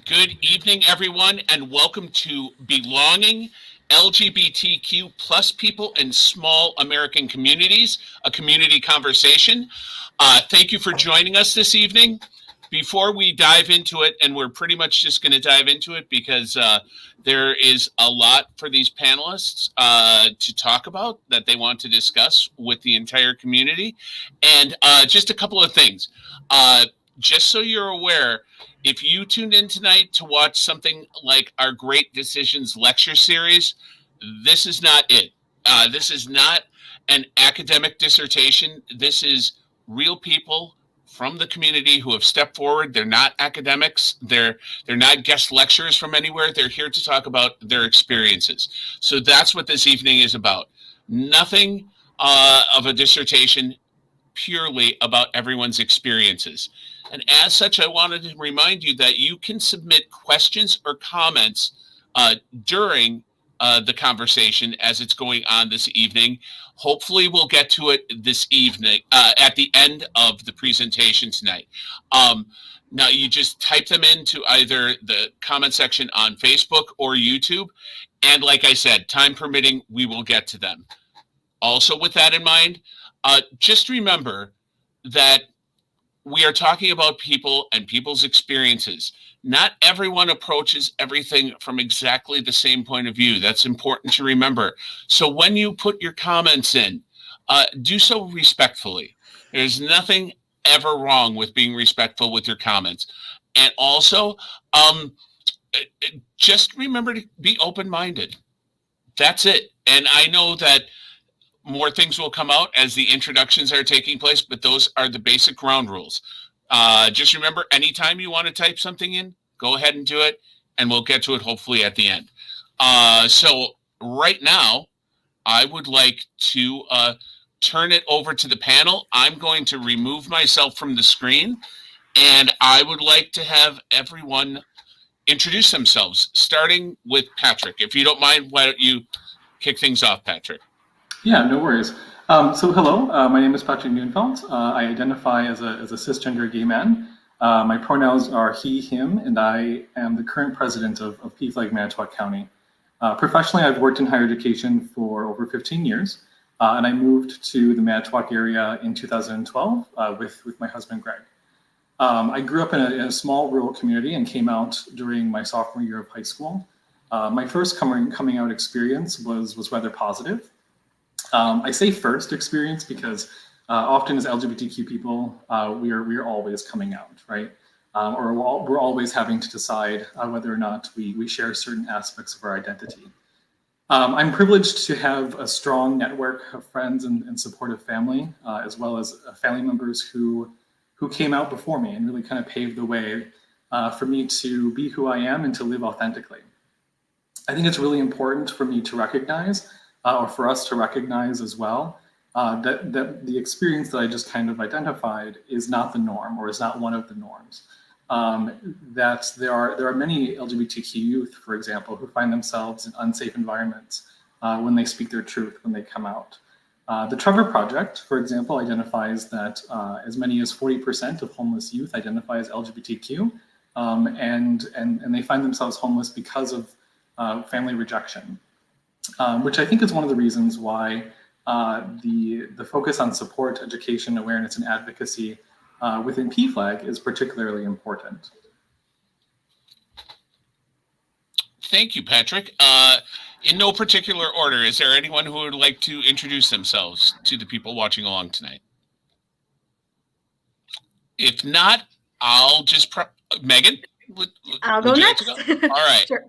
Good evening, everyone, and welcome to Belonging, LGBTQ plus people in small American communities, a community conversation. Thank you for joining us this evening. Before we dive into it, and we're pretty much just going to dive into it because there is a lot for these panelists to talk about that they want to discuss with the entire community. And just a couple of things. Just so you're aware, if you tuned in tonight to watch something like our Great Decisions lecture series, this is not it. This is not an academic dissertation. This is real people from the community who have stepped forward. They're not academics. They're not guest lecturers from anywhere. They're here to talk about their experiences. So that's what this evening is about. Nothing of a dissertation, purely about everyone's experiences. And as such, I wanted to remind you that you can submit questions or comments during the conversation as it's going on this evening. Hopefully we'll get to it this evening at the end of the presentation tonight. Now you just type them into either the comment section on Facebook or YouTube. And like I said, time permitting, we will get to them. Also with that in mind, just remember that we are talking about people and people's experiences. Not everyone approaches everything from exactly the same point of view. That's important to remember. So when you put your comments in, do so respectfully. There's nothing ever wrong with being respectful with your comments. And also, just remember to be open-minded. That's it. And I know that more things will come out as the introductions are taking place, but those are the basic ground rules. Just remember, anytime you want to type something in, go ahead and do it, and we'll get to it hopefully at the end. So right now, I would like to turn it over to the panel. I'm going to remove myself from the screen, and I would like to have everyone introduce themselves, starting with Patrick. If you don't mind, why don't you kick things off, Patrick? Yeah, no worries. So hello, my name is Patrick Moonphones. I identify as a cisgender gay man. My pronouns are he, him, and I am the current president of PFLAG Manitowoc County. Professionally, I've worked in higher education for over 15 years, and I moved to the Manitowoc area in 2012 with my husband, Greg. I grew up in a small rural community and came out during my sophomore year of high school. My first coming out experience was rather positive. I say first experience because often as LGBTQ people, we are always coming out, right? Or we're always having to decide whether or not we share certain aspects of our identity. I'm privileged to have a strong network of friends and supportive family, as well as family members who came out before me and really kind of paved the way for me to be who I am and to live authentically. I think it's really important for me to recognize or for us to recognize as well, that the experience that I just kind of identified is not the norm or is not one of the norms. That there are many LGBTQ youth, for example, who find themselves in unsafe environments when they speak their truth, when they come out. The Trevor Project, for example, identifies that as many as 40% of homeless youth identify as LGBTQ, and they find themselves homeless because of family rejection. Which I think is one of the reasons why the focus on support, education, awareness, and advocacy within PFLAG is particularly important. Thank you, Patrick. In no particular order, is there anyone who would like to introduce themselves to the people watching along tonight? If not, I'll just Megan. I'll go next. All right. Sure.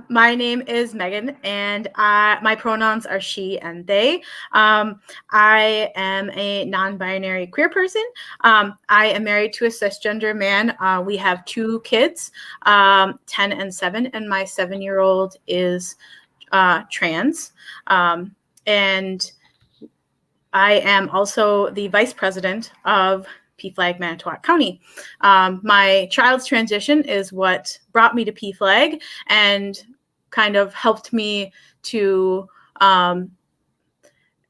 My name is Megan, and my pronouns are she and they. I am a non-binary queer person. I am married to a cisgender man. We have 2 kids, 10 and 7, and my 7-year-old is trans. And I am also the vice president of PFLAG Manitowoc County. My child's transition is what brought me to PFLAG and kind of helped me to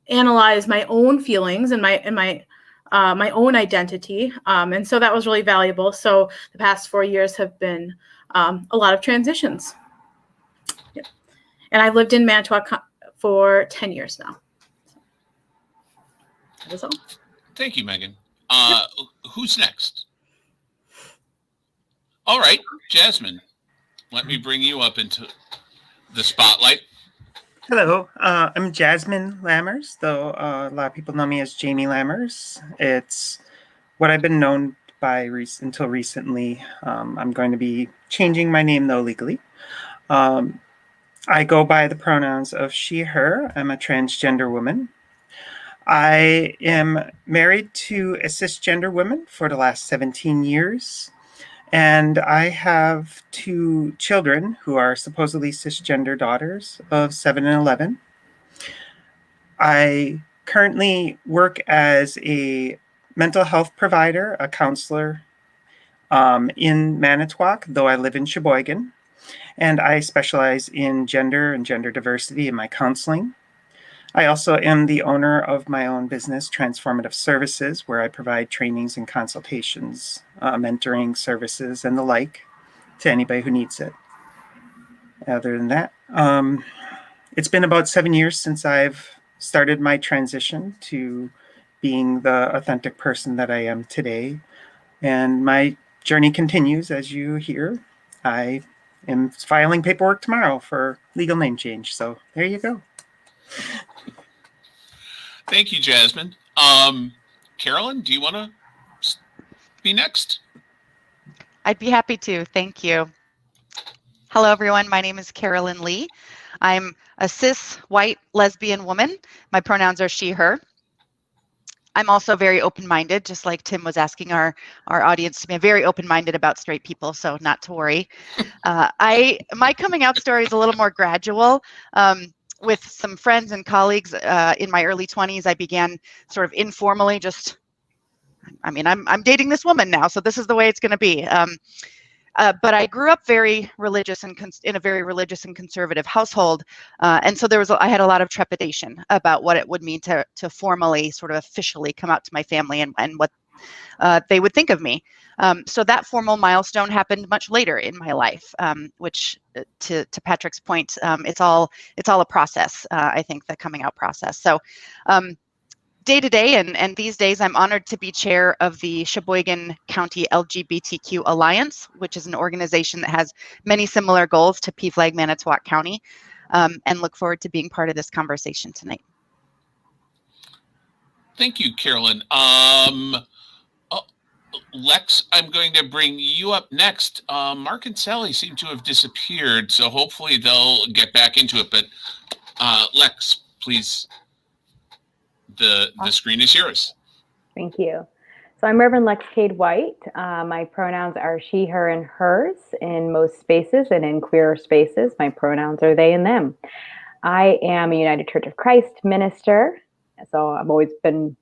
analyze my own feelings and my own identity. And so that was really valuable. So the past 4 years have been a lot of transitions. Yep. And I've lived in Manitowoc for 10 years now. That is all. Thank you, Megan. Yep. Who's next? All right, Jasmine, let me bring you up into the spotlight. Hello, I'm Jasmine Lammers, though a lot of people know me as Jamie Lammers. It's what I've been known by until recently. I'm going to be changing my name, though, legally. I go by the pronouns of she, her. I'm a transgender woman. I am married to a cisgender woman for the last 17 years. And I have 2 children who are supposedly cisgender daughters of 7 and 11. I currently work as a mental health provider, a counselor in Manitowoc, though I live in Sheboygan. And I specialize in gender and gender diversity in my counseling. I also am the owner of my own business, Transformative Services, where I provide trainings and consultations, mentoring services, and the like to anybody who needs it. Other than that, it's been about 7 years since I've started my transition to being the authentic person that I am today. And my journey continues, as you hear. I am filing paperwork tomorrow for legal name change. So there you go. Thank you, Jasmine. Carolyn, do you want to be next? I'd be happy to. Thank you. Hello, everyone. My name is Carolyn Lee. I'm a cis, white, lesbian woman. My pronouns are she, her. I'm also very open-minded, just like Tim was asking our audience to be very open-minded about straight people, so not to worry. My coming out story is a little more gradual. With some friends and colleagues in my early 20s, I began sort of informally I'm dating this woman now, so this is the way it's going to be. But I grew up very religious and in a very religious and conservative household, and so I had a lot of trepidation about what it would mean to formally, sort of officially come out to my family and what they would think of me. So that formal milestone happened much later in my life, which, to Patrick's point, it's all a process. I think the coming out process. So, day to day, and these days, I'm honored to be chair of the Sheboygan County LGBTQ Alliance, which is an organization that has many similar goals to PFLAG Manitowoc County, and look forward to being part of this conversation tonight. Thank you, Carolyn. Lex, I'm going to bring you up next. Mark and Sally seem to have disappeared, so hopefully they'll get back into it. But Lex, please, the screen is yours. Thank you. So I'm Reverend Lex Cade White. My pronouns are she, her, and hers in most spaces, and in queer spaces, my pronouns are they and them. I am a United Church of Christ minister, so I've always been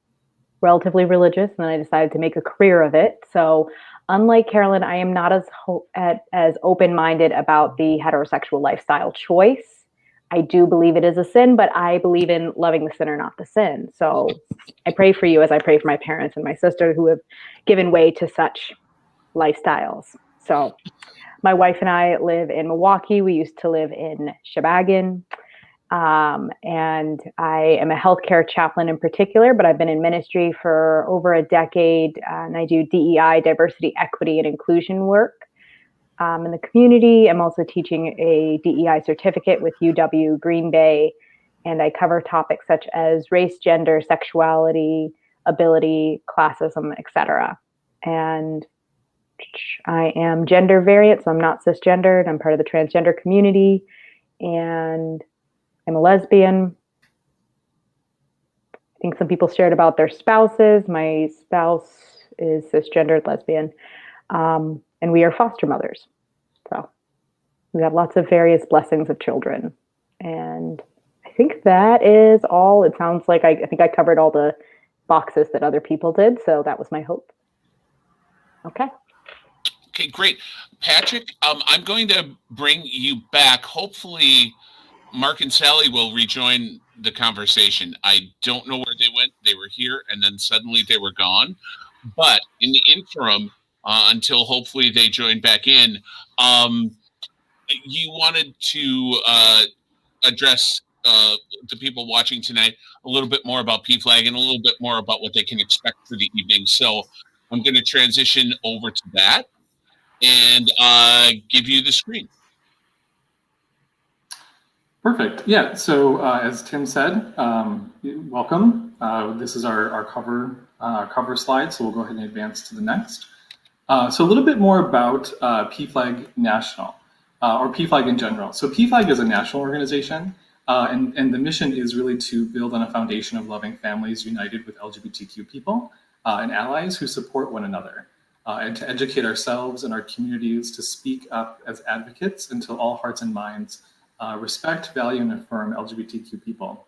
relatively religious, and then I decided to make a career of it. So unlike Carolyn, I am not as open-minded about the heterosexual lifestyle choice. I do believe it is a sin, but I believe in loving the sinner, not the sin. So I pray for you as I pray for my parents and my sister who have given way to such lifestyles. So my wife and I live in Milwaukee. We used to live in Sheboygan. And I am a healthcare chaplain in particular, but I've been in ministry for over a decade, and I do DEI, diversity, equity, and inclusion work in the community. I'm also teaching a DEI certificate with UW Green Bay, and I cover topics such as race, gender, sexuality, ability, classism, etc. And I am gender variant, so I'm not cisgendered. I'm part of the transgender community, and I'm a lesbian. I think some people shared about their spouses. My spouse is cisgendered lesbian, and we are foster mothers. So we have lots of various blessings of children. And I think that is all. It sounds like I think I covered all the boxes that other people did. So that was my hope. Okay. Okay, great. Patrick, I'm going to bring you back. Hopefully, Mark and Sally will rejoin the conversation. I don't know where they went. They were here and then suddenly they were gone. But in the interim, until hopefully they join back in, you wanted to address the people watching tonight a little bit more about PFLAG and a little bit more about what they can expect for the evening. So I'm going to transition over to that and give you the screen. Perfect. Yeah. So as Tim said, welcome. This is our cover slide. So we'll go ahead and advance to the next. So a little bit more about PFLAG National, or PFLAG in general. So PFLAG is a national organization, and the mission is really to build on a foundation of loving families united with LGBTQ people and allies who support one another, and to educate ourselves and our communities to speak up as advocates until all hearts and minds respect, value, and affirm LGBTQ people.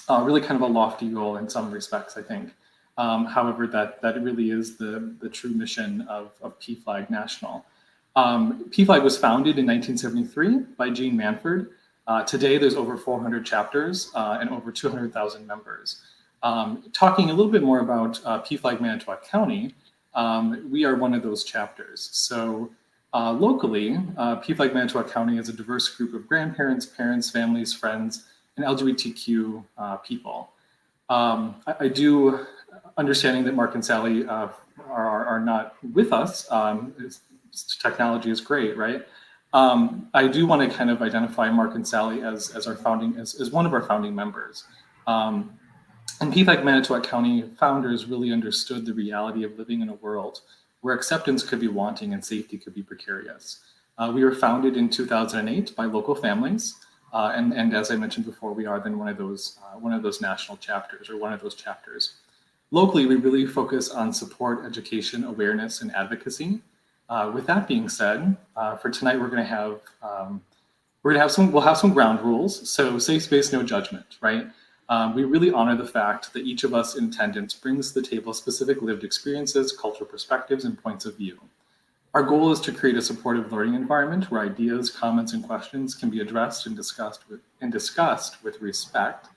Really kind of a lofty goal in some respects, I think. However, that really is the true mission of PFLAG National. PFLAG was founded in 1973 by Jean Manford. Today, there's over 400 chapters and over 200,000 members. Talking a little bit more about PFLAG Manitowoc County, we are one of those chapters. So locally, PFLAG Manitowoc County is a diverse group of grandparents, parents, families, friends, and LGBTQ people. I do, understanding that Mark and Sally are not with us, technology is great, right? I do want to kind of identify Mark and Sally as one of our founding members. And PFLAG Manitowoc County founders really understood the reality of living in a world where acceptance could be wanting and safety could be precarious. We were founded in 2008 by local families, and as I mentioned before, we are then one of those national chapters, or one of those chapters. Locally, we really focus on support, education, awareness, and advocacy. With that being said, for tonight, we'll have some ground rules. So safe space, no judgment, right? We really honor the fact that each of us in attendance brings to the table specific lived experiences, cultural perspectives, and points of view. Our goal is to create a supportive learning environment where ideas, comments, and questions can be addressed and discussed with respect.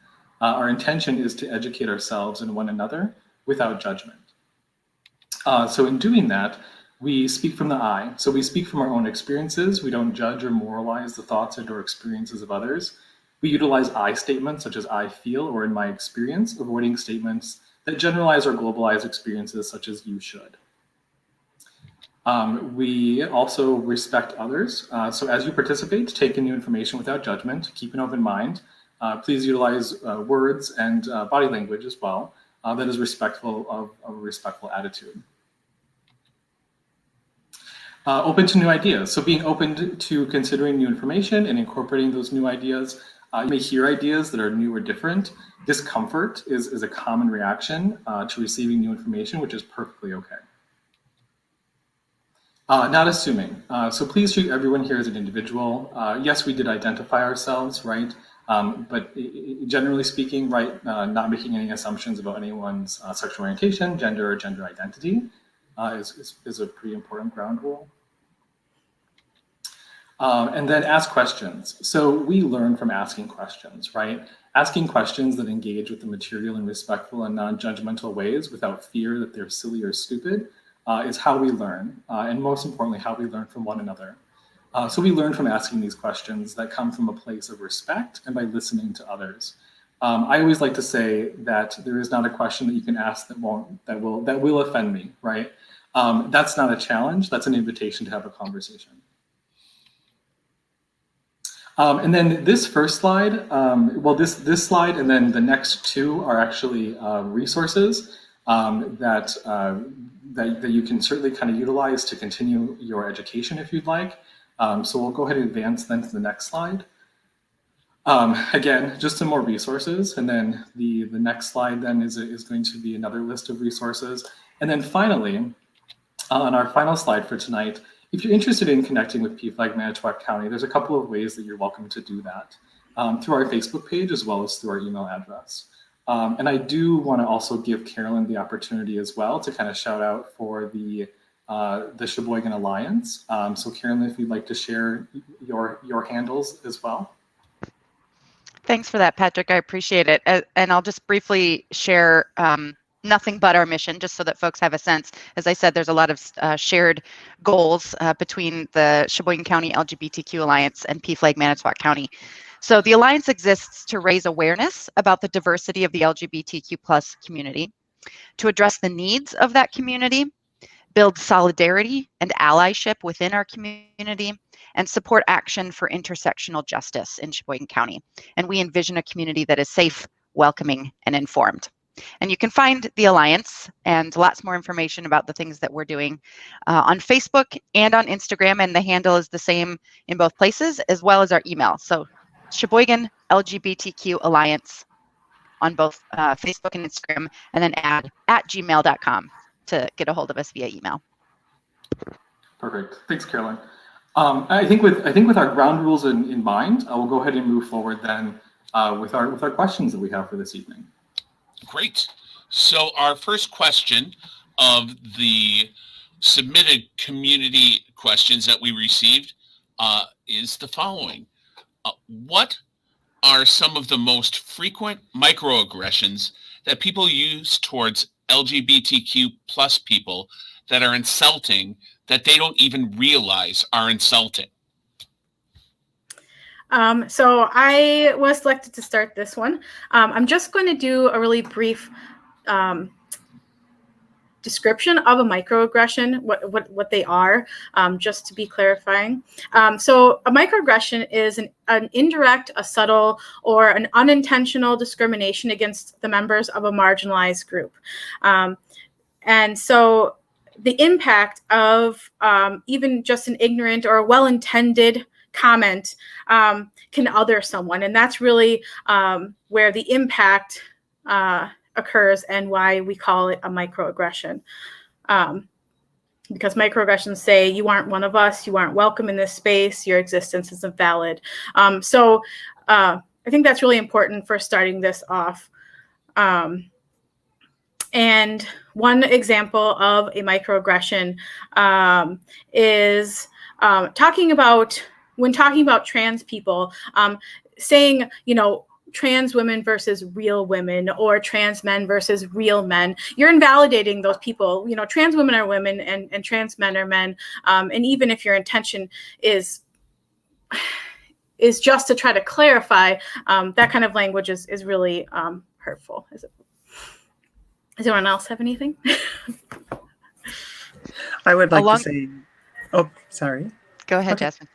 Our intention is to educate ourselves and one another without judgment. So in doing that, we speak from the I. So we speak from our own experiences. We don't judge or moralize the thoughts and or experiences of others. We utilize I statements such as I feel or in my experience, avoiding statements that generalize or globalize experiences such as you should. We also respect others. So as you participate, take in new information without judgment, keep an open mind. Please utilize words and body language as well that is respectful of a respectful attitude. Open to new ideas. So being open to considering new information and incorporating those new ideas. You may hear ideas that are new or different. Discomfort is a common reaction to receiving new information, which is perfectly okay. Not assuming. So please treat everyone here as an individual. Yes, we did identify ourselves, right? But generally speaking, right, not making any assumptions about anyone's sexual orientation, gender, or gender identity is a pretty important ground rule. And then ask questions. So we learn from asking questions, right? Asking questions that engage with the material in respectful and non-judgmental ways without fear that they're silly or stupid is how we learn. And most importantly, how we learn from one another. So we learn from asking these questions that come from a place of respect and by listening to others. I always like to say that there is not a question that you can ask that will offend me, right? That's not a challenge. That's an invitation to have a conversation. And then this first slide, this slide and then the next two are actually resources that you can certainly kind of utilize to continue your education if you'd like. So we'll go ahead and advance then to the next slide. Again, just some more resources. And then the next slide then is going to be another list of resources. And then finally, on our final slide for tonight, if you're interested in connecting with PFLAG Manitowoc County, there's a couple of ways that you're welcome to do that through our Facebook page as well as through our email address. And I do want to also give Carolyn the opportunity as well to kind of shout out for the Sheboygan Alliance. So Carolyn, if you'd like to share your handles as well. Thanks for that, Patrick. I appreciate it. And I'll just briefly share nothing but our mission, just so that folks have a sense. As I said, there's a lot of shared goals between the Sheboygan County LGBTQ Alliance and PFLAG Manitowoc County. So the Alliance exists to raise awareness about the diversity of the LGBTQ plus community, to address the needs of that community, build solidarity and allyship within our community, and support action for intersectional justice in Sheboygan County. And we envision a community that is safe, welcoming, and informed. And you can find the Alliance and lots more information about the things that we're doing on Facebook and on Instagram, and the handle is the same in both places, as well as our email. So Sheboygan LGBTQ Alliance on both Facebook and Instagram, and then add at gmail.com to get a hold of us via email. Perfect. Thanks, Carolyn. I think with our ground rules in mind, we'll go ahead and move forward then with our questions that we have for this evening. Great. So our first question of the submitted community questions that we received is the following. What are some of the most frequent microaggressions that people use towards LGBTQ plus people that are insulting, that they don't even realize are insulting? So I was selected to start this one. I'm just going to do a really brief description of a microaggression, what they are, just to be clarifying. So a microaggression is an indirect, a subtle, or an unintentional discrimination against the members of a marginalized group. And so the impact of even just an ignorant or a well-intended comment can other someone, and that's really where the impact occurs and why we call it a microaggression. Because microaggressions say you aren't one of us, you aren't welcome in this space, your existence isn't valid. So I think that's really important for starting this off. And one example of a microaggression is talking about trans people, saying, trans women versus real women, or trans men versus real men. You're invalidating those people. Trans women are women and trans men are men. And even if your intention is just to try to clarify, that kind of language is really hurtful. Does anyone else have anything? I would like to say, oh, sorry. Go ahead, Okay. Jasmine.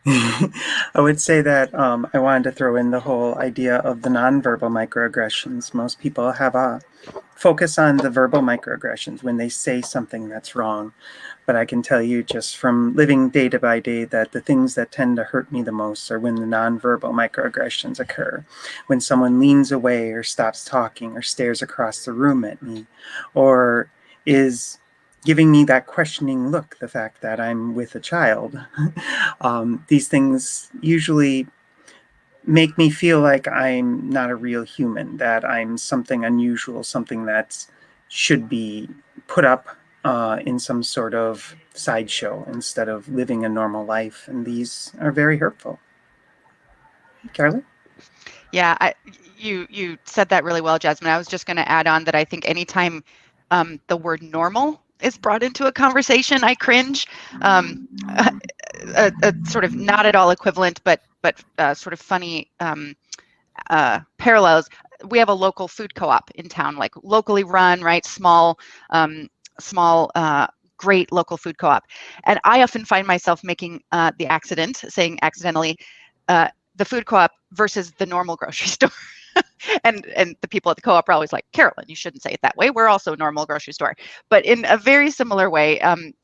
I would say that I wanted to throw in the whole idea of the nonverbal microaggressions. Most people have a focus on the verbal microaggressions when they say something that's wrong. But I can tell you just from living day to by day that the things that tend to hurt me the most are when the nonverbal microaggressions occur. When someone leans away or stops talking or stares across the room at me, or is giving me that questioning look, the fact that I'm with a child. These things usually make me feel like I'm not a real human, that I'm something unusual, something that should be put up in some sort of sideshow instead of living a normal life. And these are very hurtful. Carolyn? Yeah, you said that really well, Jasmine. I was just going to add on that I think anytime the word normal is brought into a conversation, I cringe. A sort of not at all equivalent, but sort of funny parallels. We have a local food co-op in town, like locally run, right? Small, great local food co-op. And I often find myself making saying accidentally, the food co-op versus the normal grocery store. And the people at the co-op are always like, Carolyn, you shouldn't say it that way. We're also a normal grocery store. But in a very similar way, and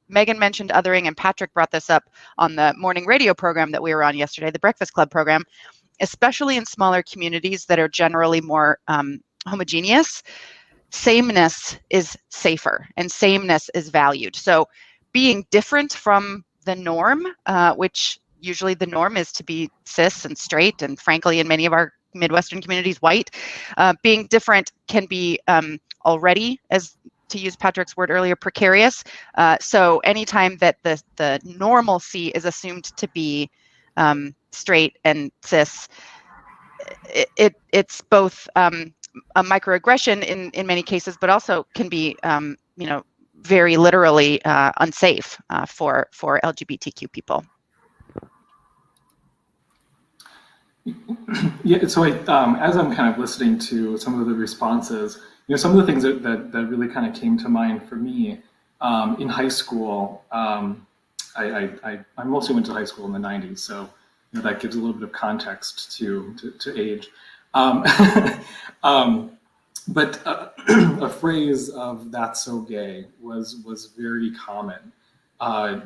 Megan mentioned othering, and Patrick brought this up on the morning radio program that we were on yesterday, the Breakfast Club program, especially in smaller communities that are generally more homogeneous, sameness is safer and sameness is valued. So being different from the norm, which usually the norm is to be cis and straight, and frankly, in many of our Midwestern communities, white, being different can be already, as to use Patrick's word earlier, precarious. So anytime that the normalcy is assumed to be straight and cis, it's both a microaggression in many cases, but also can be, very literally unsafe for LGBTQ people. Yeah, so as I'm kind of listening to some of the responses, some of the things that really kind of came to mind for me in high school. I mostly went to high school in the 90s, so that gives a little bit of context to age. But a phrase of "that's so gay" was very common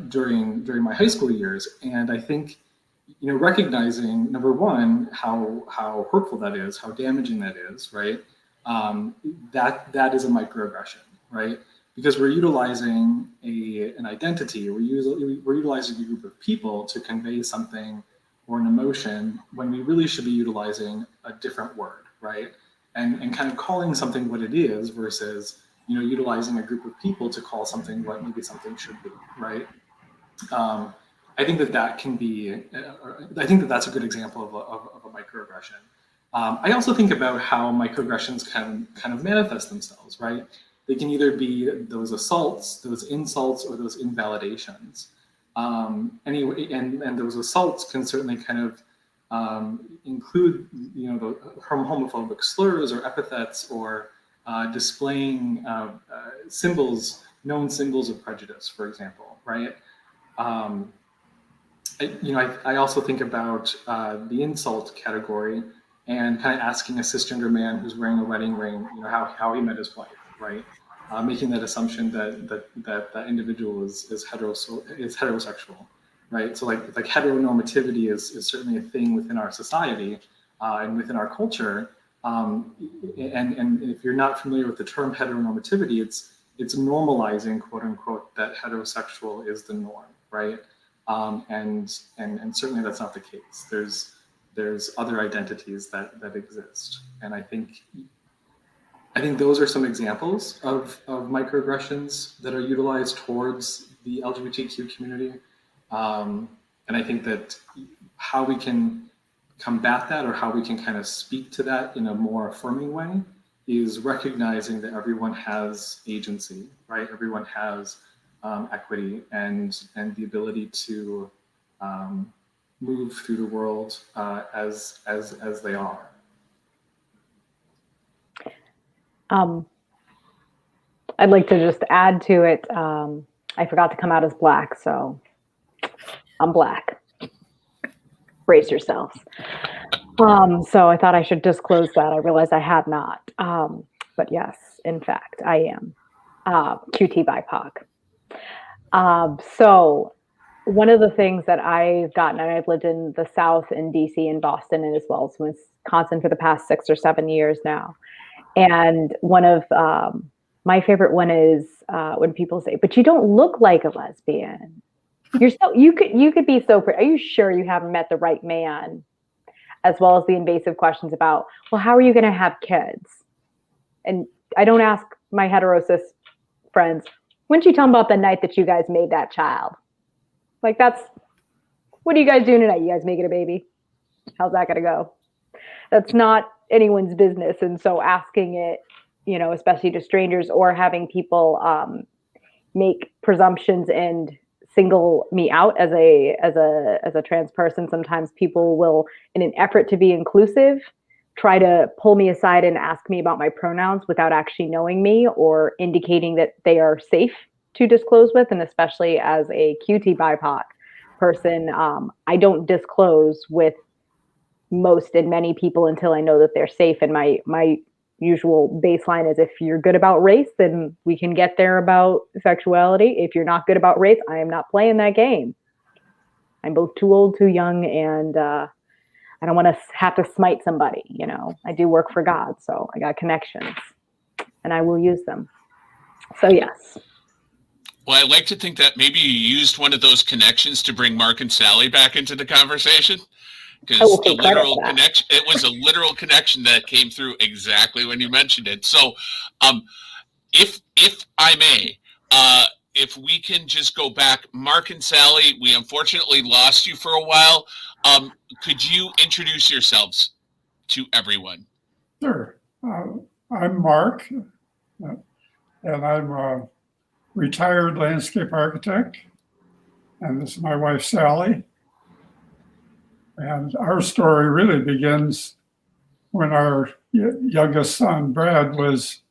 during my high school years, and I think recognizing, number one, how hurtful that is, how damaging that is, right? That is a microaggression, right? Because we're utilizing an identity, we're utilizing a group of people to convey something or an emotion when we really should be utilizing a different word, right? And kind of calling something what it is versus utilizing a group of people to call something what maybe something should be, right? I think that can be. I think that's a good example of a microaggression. I also think about how microaggressions can kind of manifest themselves, right? They can either be those assaults, those insults, or those invalidations. Anyway, and those assaults can certainly kind of include, the homophobic slurs or epithets, or displaying known symbols of prejudice, for example, right? I also think about the insult category and kind of asking a cisgender man who's wearing a wedding ring, how he met his wife, right? Making that assumption that individual is heterosexual, right? So like heteronormativity is certainly a thing within our society and within our culture. And if you're not familiar with the term heteronormativity, it's normalizing, quote unquote, that heterosexual is the norm, right? And certainly that's not the case. There's other identities that exist, and I think those are some examples of microaggressions that are utilized towards the LGBTQ community. And I think that how we can combat that, or how we can kind of speak to that in a more affirming way, is recognizing that everyone has agency, right? Everyone has equity and the ability to move through the world as they are. I'd like to just add to it. I forgot to come out as Black, so I'm Black. Brace yourselves. So I thought I should disclose that. I realized I had not. But yes, in fact, I am QT BIPOC. So one of the things that I've gotten, and I've lived in the South, in DC and Boston, and as well as Wisconsin for the past 6 or 7 years now. And one of my favorite one is when people say, "But you don't look like a lesbian. You could be so pretty. Are you sure you haven't met the right man?" As well as the invasive questions about, "Well, how are you going to have kids?" And I don't ask my heterosis friends, "When did you tell them about the night that you guys made that child?" Like, what are you guys doing tonight? You guys making a baby? How's that going to go? That's not anyone's business. And so asking it, especially to strangers, or having people make presumptions and single me out as a trans person. Sometimes people will, in an effort to be inclusive, try to pull me aside and ask me about my pronouns without actually knowing me or indicating that they are safe to disclose with. And especially as a QT BIPOC person, I don't disclose with most and many people until I know that they're safe. And my usual baseline is, if you're good about race, then we can get there about sexuality. If you're not good about race, I am not playing that game. I'm both too old, too young, and I don't want to have to smite somebody. I do work for God, so I got connections, and I will use them. So yes. Well, I like to think that maybe you used one of those connections to bring Mark and Sally back into the conversation. Because it was a literal connection that came through exactly when you mentioned it. So, if I may, if we can just go back, Mark and Sally, we unfortunately lost you for a while. Could you introduce yourselves to everyone? Sure. I'm Mark, and I'm a retired landscape architect, and this is my wife, Sally. And our story really begins when our youngest son, Brad, was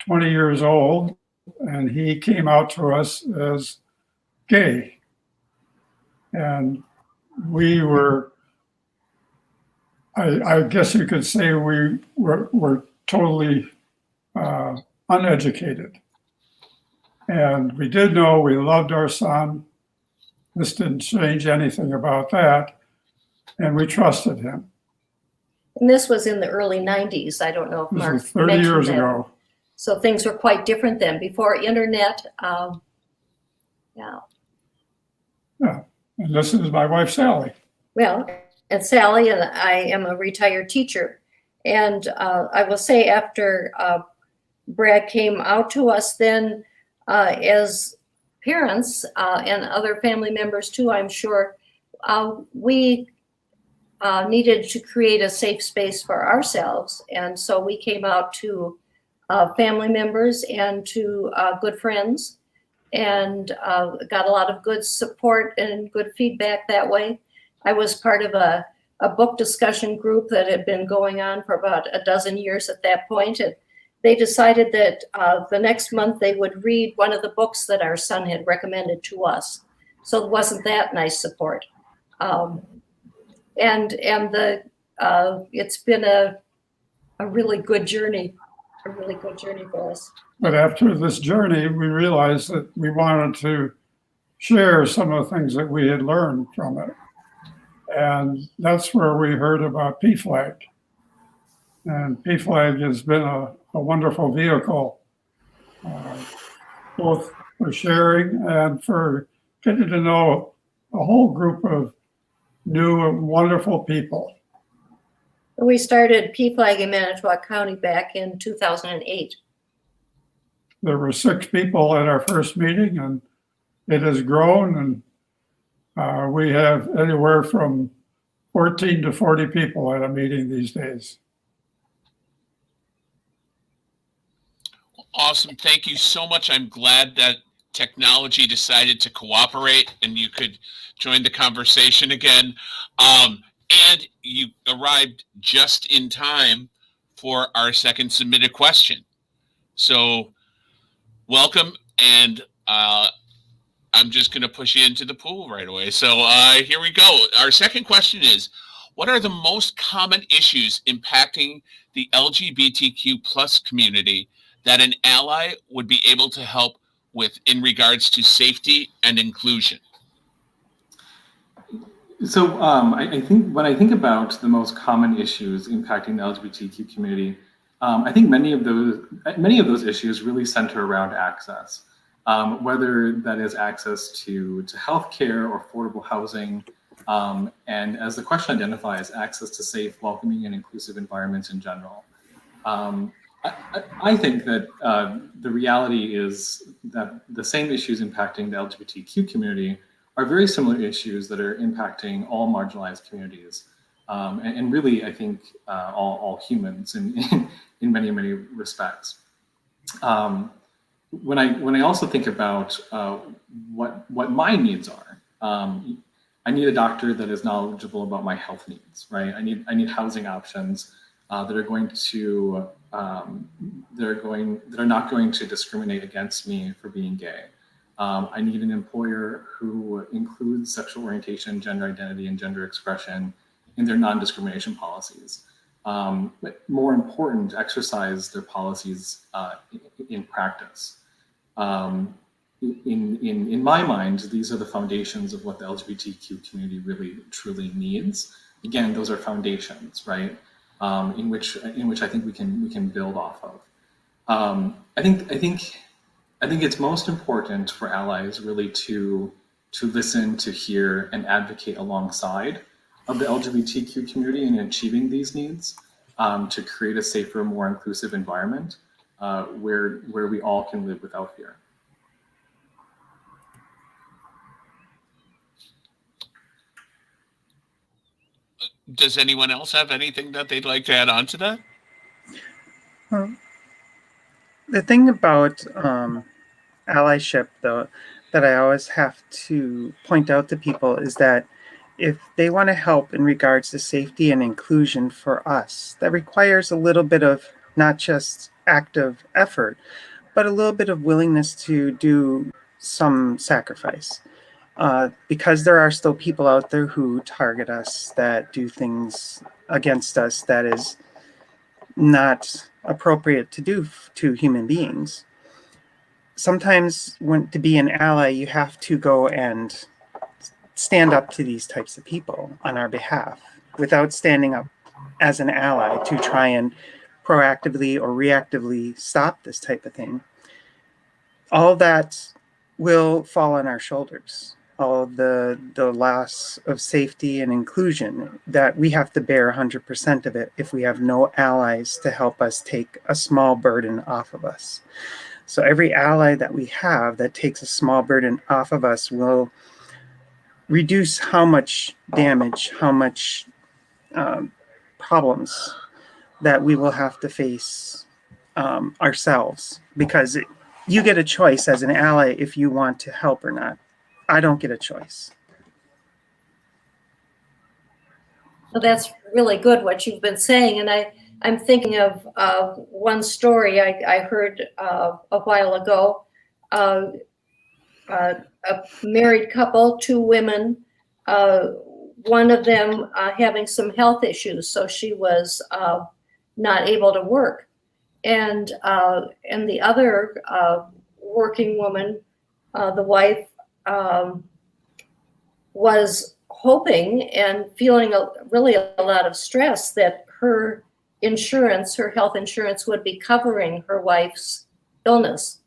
20 years old, and he came out to us as gay. And we were, I guess you could say we were totally uneducated. And we did know we loved our son. This didn't change anything about that. And we trusted him. And this was in the early 90s. I don't know if This Mark was 30 mentioned years that. ago. So things were quite different then, before internet. Yeah. Yeah. And this is my wife, Sally. Well, and Sally and I am a retired teacher. And I will say after Brad came out to us then as parents and other family members too, I'm sure, we needed to create a safe space for ourselves. And so we came out to family members and to good friends and got a lot of good support and good feedback that way. I was part of a book discussion group that had been going on for about a dozen years at that point. And they decided that the next month they would read one of the books that our son had recommended to us. So wasn't that nice support? And it's been a really good journey, for us. But after this journey, we realized that we wanted to share some of the things that we had learned from it. And that's where we heard about PFLAG. And PFLAG has been a wonderful vehicle, both for sharing and for getting to know a whole group of new and wonderful people. We started PFLAG in Manitowoc County back in 2008. There were 6 people at our first meeting, and it has grown, and we have anywhere from 14 to 40 people at a meeting these days. Awesome. Thank you so much. I'm glad that technology decided to cooperate and you could join the conversation again. And you arrived just in time for our second submitted question. So welcome. And I'm just going to push you into the pool right away. So here we go. Our second question is, what are the most common issues impacting the LGBTQ plus community that an ally would be able to help with in regards to safety and inclusion? So I think when I think about the most common issues impacting the LGBTQ community, I think many of those issues really center around access, whether that is access to healthcare or affordable housing, and as the question identifies, access to safe, welcoming, and inclusive environments in general. I think that the reality is that the same issues impacting the LGBTQ community are very similar issues that are impacting all marginalized communities, and really, I think, all humans in many respects. When I also think about what my needs are, I need a doctor that is knowledgeable about my health needs, right? I need housing options that are not going to discriminate against me for being gay. I need an employer who includes sexual orientation, gender identity, and gender expression in their non-discrimination policies. But more important, exercise their policies in practice. In my mind, these are the foundations of what the LGBTQ community really truly needs. Again, those are foundations, right? In which I think we can build off of. I think it's most important for allies really to listen, to hear, and advocate alongside of the LGBTQ community in achieving these needs, to create a safer, more inclusive environment where we all can live without fear. Does anyone else have anything that they'd like to add on to that? Well, the thing about allyship, though, that I always have to point out to people is that if they want to help in regards to safety and inclusion for us, that requires a little bit of not just active effort, but a little bit of willingness to do some sacrifice. Because there are still people out there who target us, that do things against us that is not appropriate to do to human beings. Sometimes to be an ally, you have to go and stand up to these types of people on our behalf without standing up as an ally to try and proactively or reactively stop this type of thing. All that will fall on our shoulders. All the loss of safety and inclusion, that we have to bear 100% of it if we have no allies to help us take a small burden off of us. So every ally that we have that takes a small burden off of us will reduce how much damage, how much problems that we will have to face ourselves, because you get a choice as an ally if you want to help or not. I don't get a choice. Well, that's really good what you've been saying. And I'm thinking of one story I heard a while ago. A married couple, two women, one of them having some health issues, so she was not able to work. And the other working woman, the wife, was hoping and feeling really a lot of stress that her insurance, her health insurance, would be covering her wife's illness.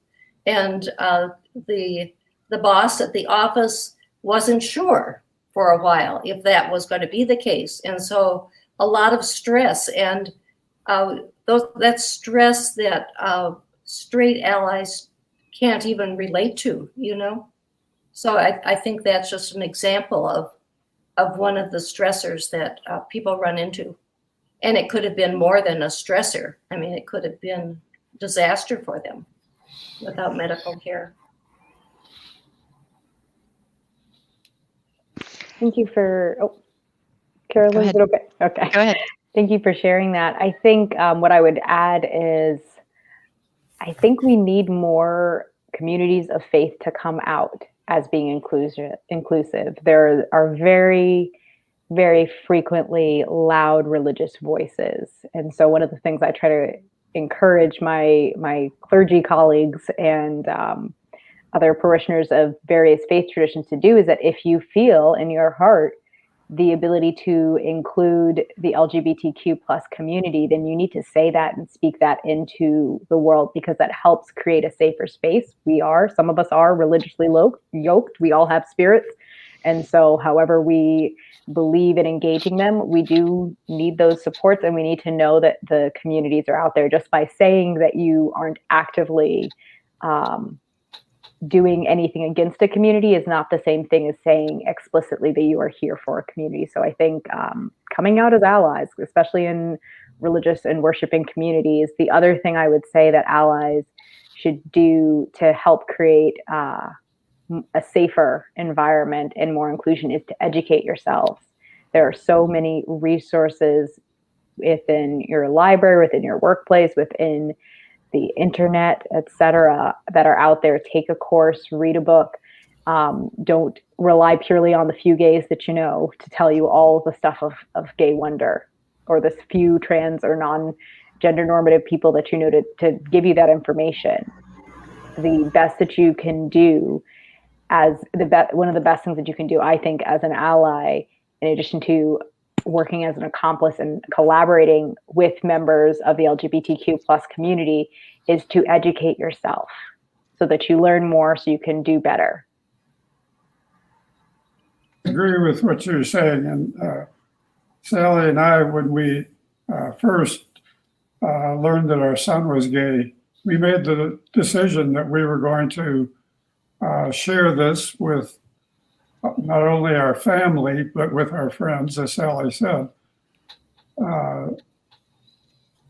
And the boss at the office wasn't sure for a while if that was going to be the case. And so a lot of stress, and that stress that straight allies can't even relate to, you know? So I think that's just an example of one of the stressors that people run into. And it could have been more than a stressor. I mean, it could have been disaster for them without medical care. Thank you for, Carolyn, is it okay? Okay. Go ahead. Thank you for sharing that. I think what I would add is, I think we need more communities of faith to come out as being inclusive. There are very, very frequently loud religious voices. And so one of the things I try to encourage my clergy colleagues and other parishioners of various faith traditions to do is that if you feel in your heart the ability to include the LGBTQ plus community, then you need to say that and speak that into the world, because that helps create a safer space. Some of us are religiously yoked. We all have spirits. And so however we believe in engaging them, we do need those supports, and we need to know that the communities are out there. Just by saying that you aren't actively doing anything against a community is not the same thing as saying explicitly that you are here for a community. So I think coming out as allies, especially in religious and worshiping communities, the other thing I would say that allies should do to help create a safer environment and more inclusion is to educate yourselves. There are so many resources within your library, within your workplace, within the internet, etc., that are out there. Take a course, read a book. Don't rely purely on the few gays that you know to tell you all the stuff of gay wonder, or the few trans or non-gender normative people that you know to give you that information. The best that you can do one of the best things that you can do, I think, as an ally, in addition to working as an accomplice and collaborating with members of the LGBTQ plus community, is to educate yourself so that you learn more so you can do better. I agree with what you're saying. And Sally and I, when we first learned that our son was gay, we made the decision that we were going to share this with not only our family, but with our friends, as Sally said.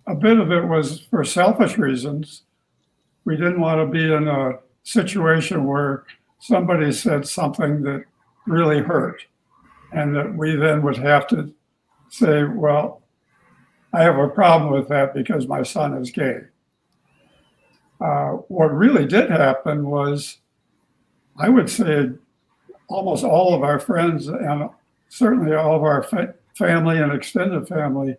a bit of it was for selfish reasons. We didn't want to be in a situation where somebody said something that really hurt, and that we then would have to say, well, I have a problem with that because my son is gay. What really did happen was, I would say almost all of our friends and certainly all of our family and extended family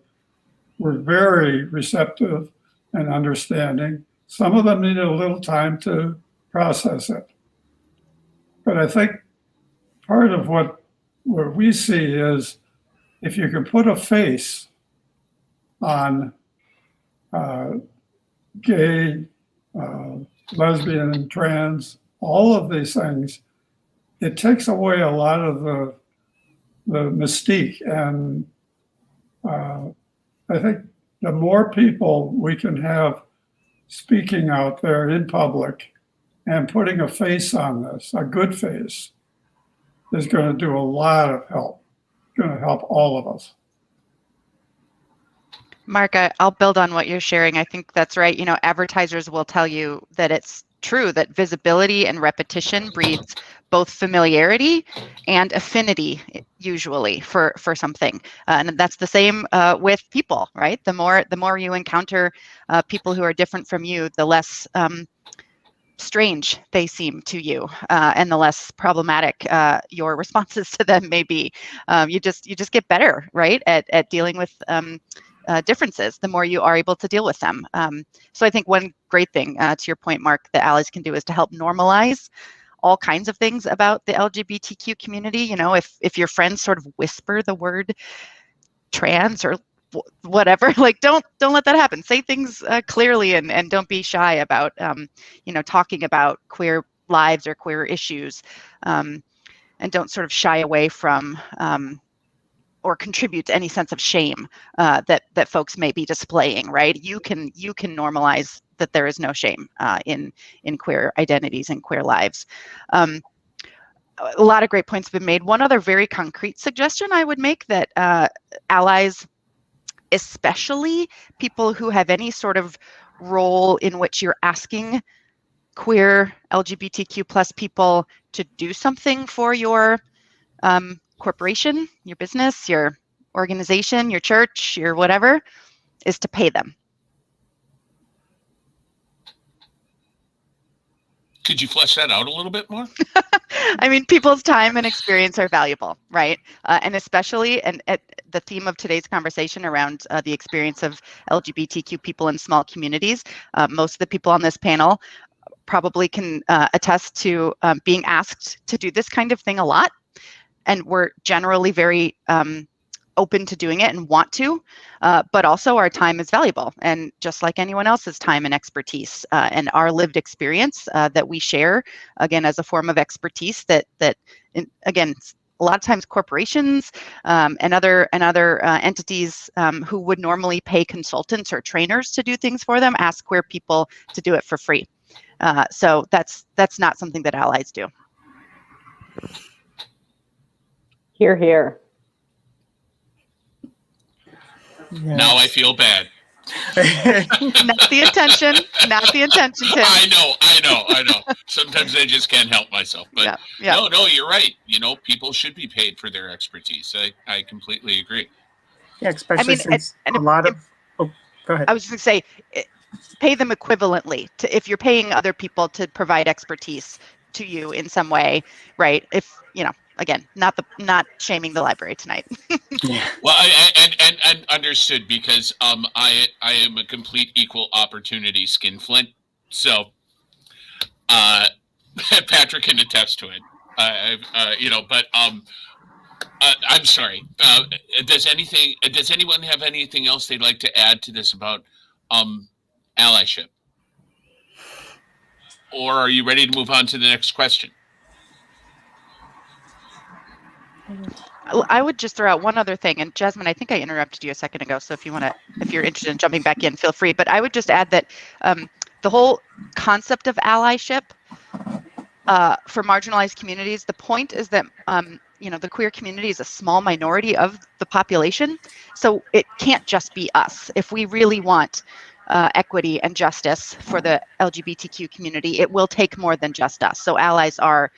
were very receptive and understanding. Some of them needed a little time to process it. But I think part of what we see is, if you can put a face on gay, lesbian, trans, all of these things, it takes away a lot of the mystique. And I think the more people we can have speaking out there in public and putting a face on this, a good face, is going to do a lot of help. It's going to help all of us. Mark, I'll build on what you're sharing. I think that's right. You know, advertisers will tell you that it's true that visibility and repetition breeds both familiarity and affinity, usually for something, and that's the same with people, right? The more you encounter people who are different from you, the less strange they seem to you, and the less problematic your responses to them may be. You just get better, right, at dealing with differences the more you are able to deal with them. So I think one great thing, to your point, Mark, that allies can do is to help normalize all kinds of things about the LGBTQ community. You know, if your friends sort of whisper the word trans or whatever, like don't let that happen. Say things clearly, and don't be shy about talking about queer lives or queer issues, and don't sort of shy away from or contribute to any sense of shame that folks may be displaying, right? You can normalize that there is no shame in queer identities and queer lives. A lot of great points have been made. One other very concrete suggestion I would make, that allies, especially people who have any sort of role in which you're asking queer LGBTQ plus people to do something for your corporation, your business, your organization, your church, your whatever, is to pay them. Could you flesh that out a little bit more? I mean, people's time and experience are valuable, right? And especially, and at the theme of today's conversation around the experience of LGBTQ people in small communities, most of the people on this panel probably can attest to being asked to do this kind of thing a lot. And we're generally very open to doing it and want to, but also our time is valuable. And just like anyone else's time and expertise and our lived experience that we share, again, as a form of expertise that again, a lot of times corporations and other entities who would normally pay consultants or trainers to do things for them ask queer people to do it for free. So that's not something that allies do. Hear, hear. Yeah. Now I feel bad. Not the intention, Tim. I know. Sometimes I just can't help myself. But yeah. No, you're right. You know, people should be paid for their expertise. I completely agree. Yeah, especially since a lot of... Oh, go ahead. I was just going to say, pay them equivalently to if you're paying other people to provide expertise to you in some way, right? If, again, not shaming the library tonight. Yeah. Well, and understood, because I am a complete equal opportunity skinflint, so Patrick can attest to it. But I'm sorry. Does anyone have anything else they'd like to add to this about allyship? Or are you ready to move on to the next question? I would just throw out one other thing, and Jasmine, I think I interrupted you a second ago, so if you're interested in jumping back in, feel free. But I would just add that the whole concept of allyship for marginalized communities, the point is that the queer community is a small minority of the population, so it can't just be us. If we really want equity and justice for the LGBTQ community, it will take more than just us. So allies are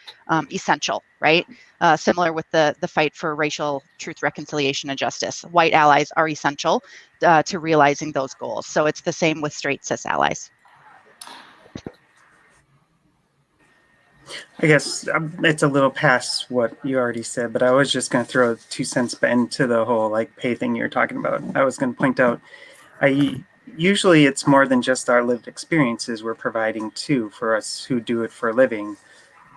essential, right? Similar with the fight for racial truth, reconciliation, and justice. White allies are essential to realizing those goals. So it's the same with straight cis allies. I guess it's a little past what you already said, but I was just going to throw 2 cents into the whole like pay thing you're talking about. I was going to point out, usually it's more than just our lived experiences we're providing too for us who do it for a living.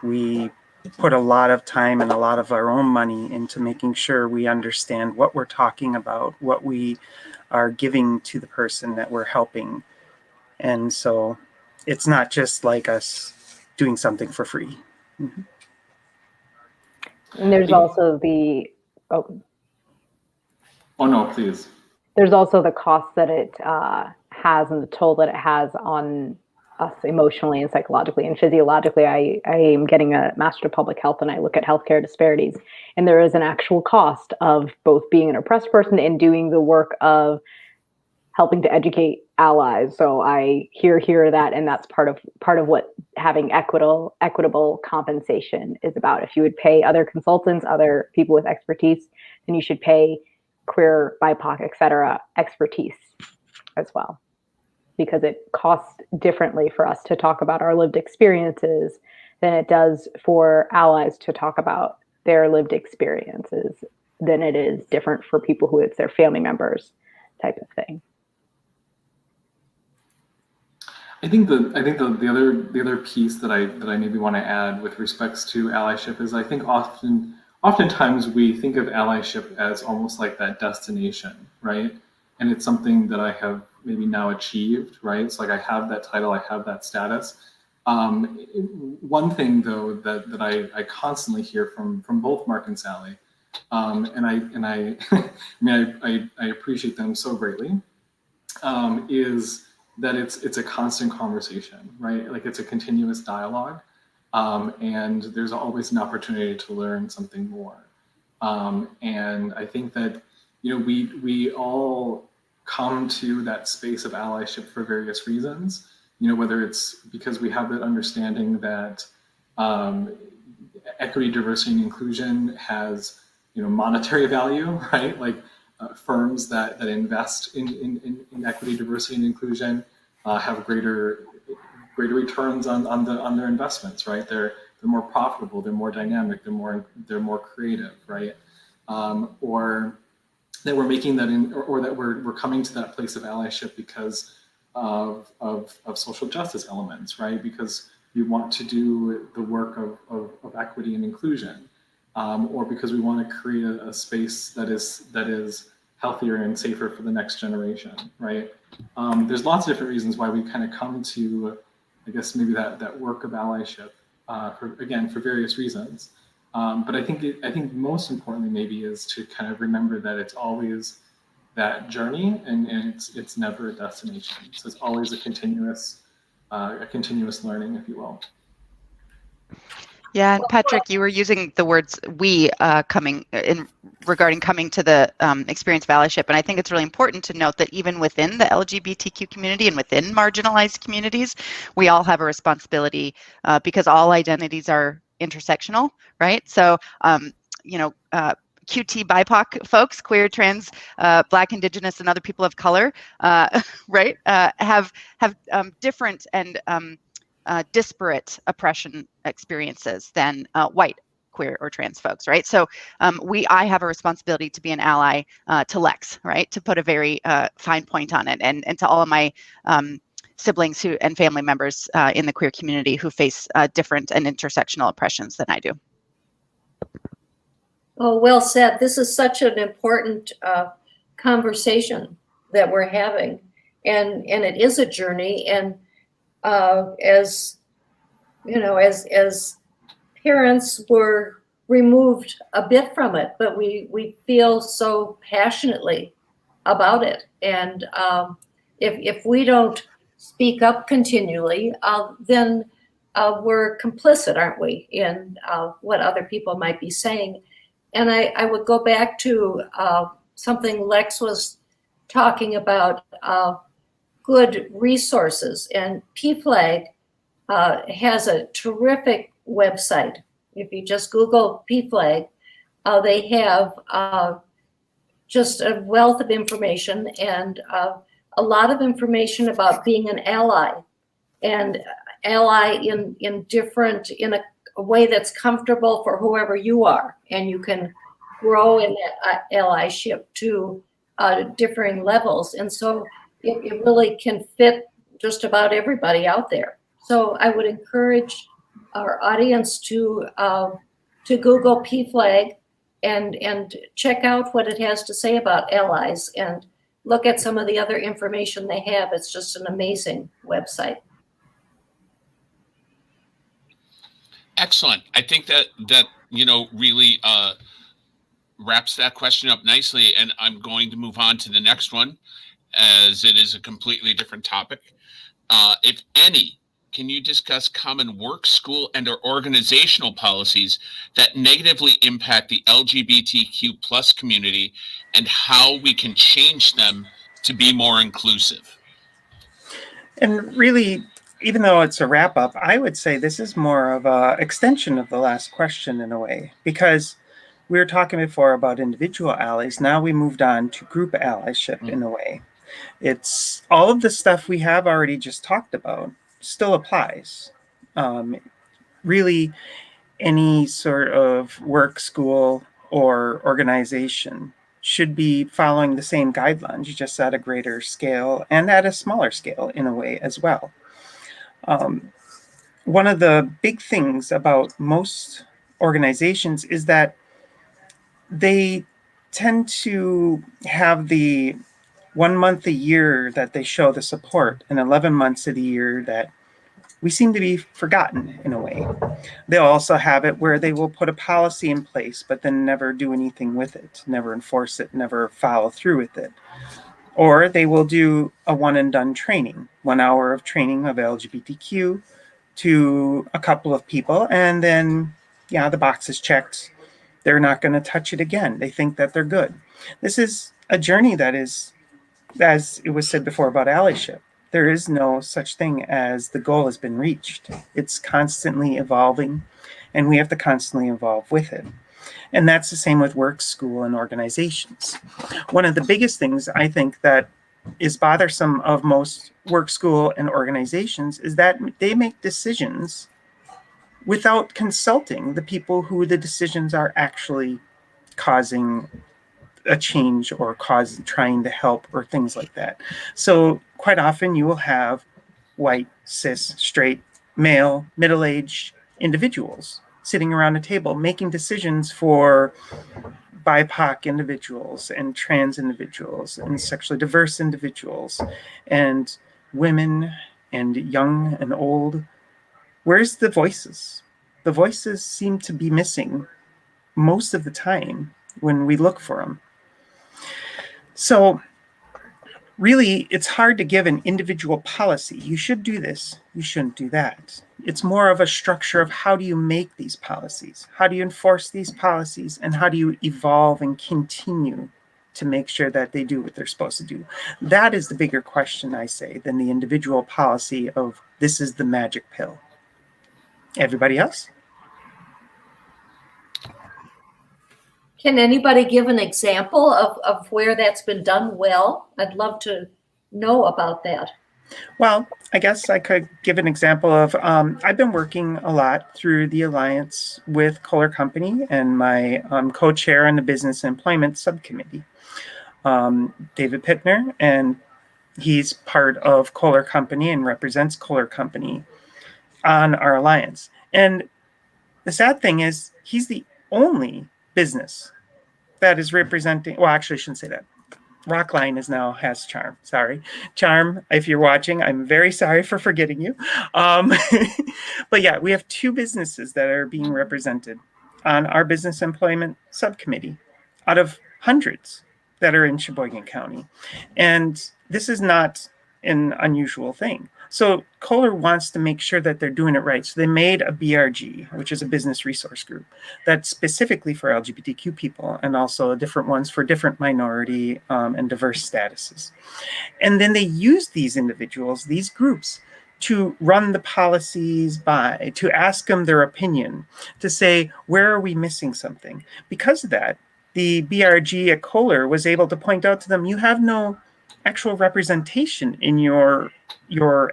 We put a lot of time and a lot of our own money into making sure we understand what we're talking about, what we are giving to the person that we're helping. And so it's not just like us doing something for free. Mm-hmm. And there's also the Oh no, please. There's also the cost that it has and the toll that it has on us emotionally and psychologically and physiologically. I am getting a Master of Public Health, and I look at healthcare disparities, and there is an actual cost of both being an oppressed person and doing the work of helping to educate allies. So I hear that, and that's part of what having equitable compensation is about. If you would pay other consultants, other people with expertise, then you should pay queer, BIPOC, et cetera, expertise as well, because it costs differently for us to talk about our lived experiences than it does for allies to talk about their lived experiences, than it is different for people who it's their family members type of thing. I think the other piece that I maybe want to add with respects to allyship is I think oftentimes we think of allyship as almost like that destination, right? And it's something that I have maybe now achieved, right? It's like I have that title, I have that status. One thing though that I constantly hear from both Mark and Sally, and I I appreciate them so greatly, is that it's a constant conversation, right? Like it's a continuous dialogue, and there's always an opportunity to learn something more. And I think that we all come to that space of allyship for various reasons. Whether it's because we have that understanding that equity, diversity, and inclusion has monetary value, right? Like firms that invest in equity, diversity, and inclusion have greater returns on their investments, right? They're more profitable, they're more dynamic, they're more creative, right? Or that we're making that or that we're coming to that place of allyship because of social justice elements, right? Because we want to do the work of equity and inclusion, or because we want to create a space that is healthier and safer for the next generation, right? There's lots of different reasons why we kind of come to, I guess, maybe that work of allyship, for various reasons. But I think most importantly maybe is to kind of remember that it's always that journey and it's never a destination. So it's always a continuous learning, if you will. Yeah, and Patrick, you were using the words "we" regarding coming to the experience of allyship, and I think it's really important to note that even within the LGBTQ community and within marginalized communities, we all have a responsibility because all identities are intersectional, right? So, QT BIPOC folks, queer, trans, Black, Indigenous, and other people of color, right, have different and disparate oppression experiences than white, queer, or trans folks, right? So I have a responsibility to be an ally to Lex, right? To put a very fine point on it, and to all of my siblings and family members in the queer community who face different and intersectional oppressions than I do. Oh, well said. This is such an important conversation that we're having, and it is a journey. And as parents, we're removed a bit from it, but we feel so passionately about it. And if we don't speak up continually, then we're complicit, aren't we, in what other people might be saying. And I would go back to something Lex was talking about, good resources. And PFLAG has a terrific website. If you just Google PFLAG, they have just a wealth of information and a lot of information about being an ally, and ally in a way that's comfortable for whoever you are, and you can grow in that allyship to differing levels. And so it really can fit just about everybody out there. So I would encourage our audience to Google PFLAG and check out what it has to say about allies and look at some of the other information they have. It's just an amazing website. Excellent. I think that really wraps that question up nicely, and I'm going to move on to the next one, as it is a completely different topic. If any, can you discuss common work, school, and/or organizational policies that negatively impact the LGBTQ plus community and how we can change them to be more inclusive? And really, even though it's a wrap up, I would say this is more of an extension of the last question in a way, because we were talking before about individual allies. Now we moved on to group allyship in a way. It's all of the stuff we have already just talked about still applies. Really, any sort of work, school, or organization should be following the same guidelines, just at a greater scale and at a smaller scale in a way as well. One of the big things about most organizations is that they tend to have the 1 month a year that they show the support, and 11 months of the year that we seem to be forgotten in a way. They'll also have it where they will put a policy in place, but then never do anything with it, never enforce it, never follow through with it. Or they will do a one and done training, 1 hour of training of LGBTQ to a couple of people, and then, yeah, the box is checked. They're not going to touch it again. They think that they're good. This is a journey that is, as it was said before about allyship, there is no such thing as the goal has been reached. It's constantly evolving, and we have to constantly evolve with it. And that's the same with work, school, and organizations. One of the biggest things I think that is bothersome of most work, school, and organizations is that they make decisions without consulting the people who the decisions are actually causing a change or trying to help or things like that. So quite often you will have white, cis, straight, male, middle-aged individuals sitting around a table making decisions for BIPOC individuals and trans individuals and sexually diverse individuals and women and young and old. Where's the voices? The voices seem to be missing most of the time when we look for them. So really, it's hard to give an individual policy. You should do this. You shouldn't do that. It's more of a structure of how do you make these policies? How do you enforce these policies? And how do you evolve and continue to make sure that they do what they're supposed to do? That is the bigger question, I say, than the individual policy of this is the magic pill. Everybody else? Can anybody give an example of where that's been done well? I'd love to know about that. Well, I guess I could give an example of, I've been working a lot through the alliance with Kohler Company and my co-chair on the Business and Employment Subcommittee, David Pittner, and he's part of Kohler Company and represents Kohler Company on our alliance. And the sad thing is he's the only business that is representing, well, actually I shouldn't say that. Rockline has Charm. Sorry. Charm, if you're watching, I'm very sorry for forgetting you. But yeah, we have 2 businesses that are being represented on our Business Employment Subcommittee out of hundreds that are in Sheboygan County. And this is not an unusual thing. So Kohler wants to make sure that they're doing it right. So they made a BRG, which is a business resource group that's specifically for LGBTQ people, and also different ones for different minority and diverse statuses. And then they use these individuals, these groups, to run the policies by, to ask them their opinion, to say, where are we missing something? Because of that, the BRG at Kohler was able to point out to them, you have no actual representation in your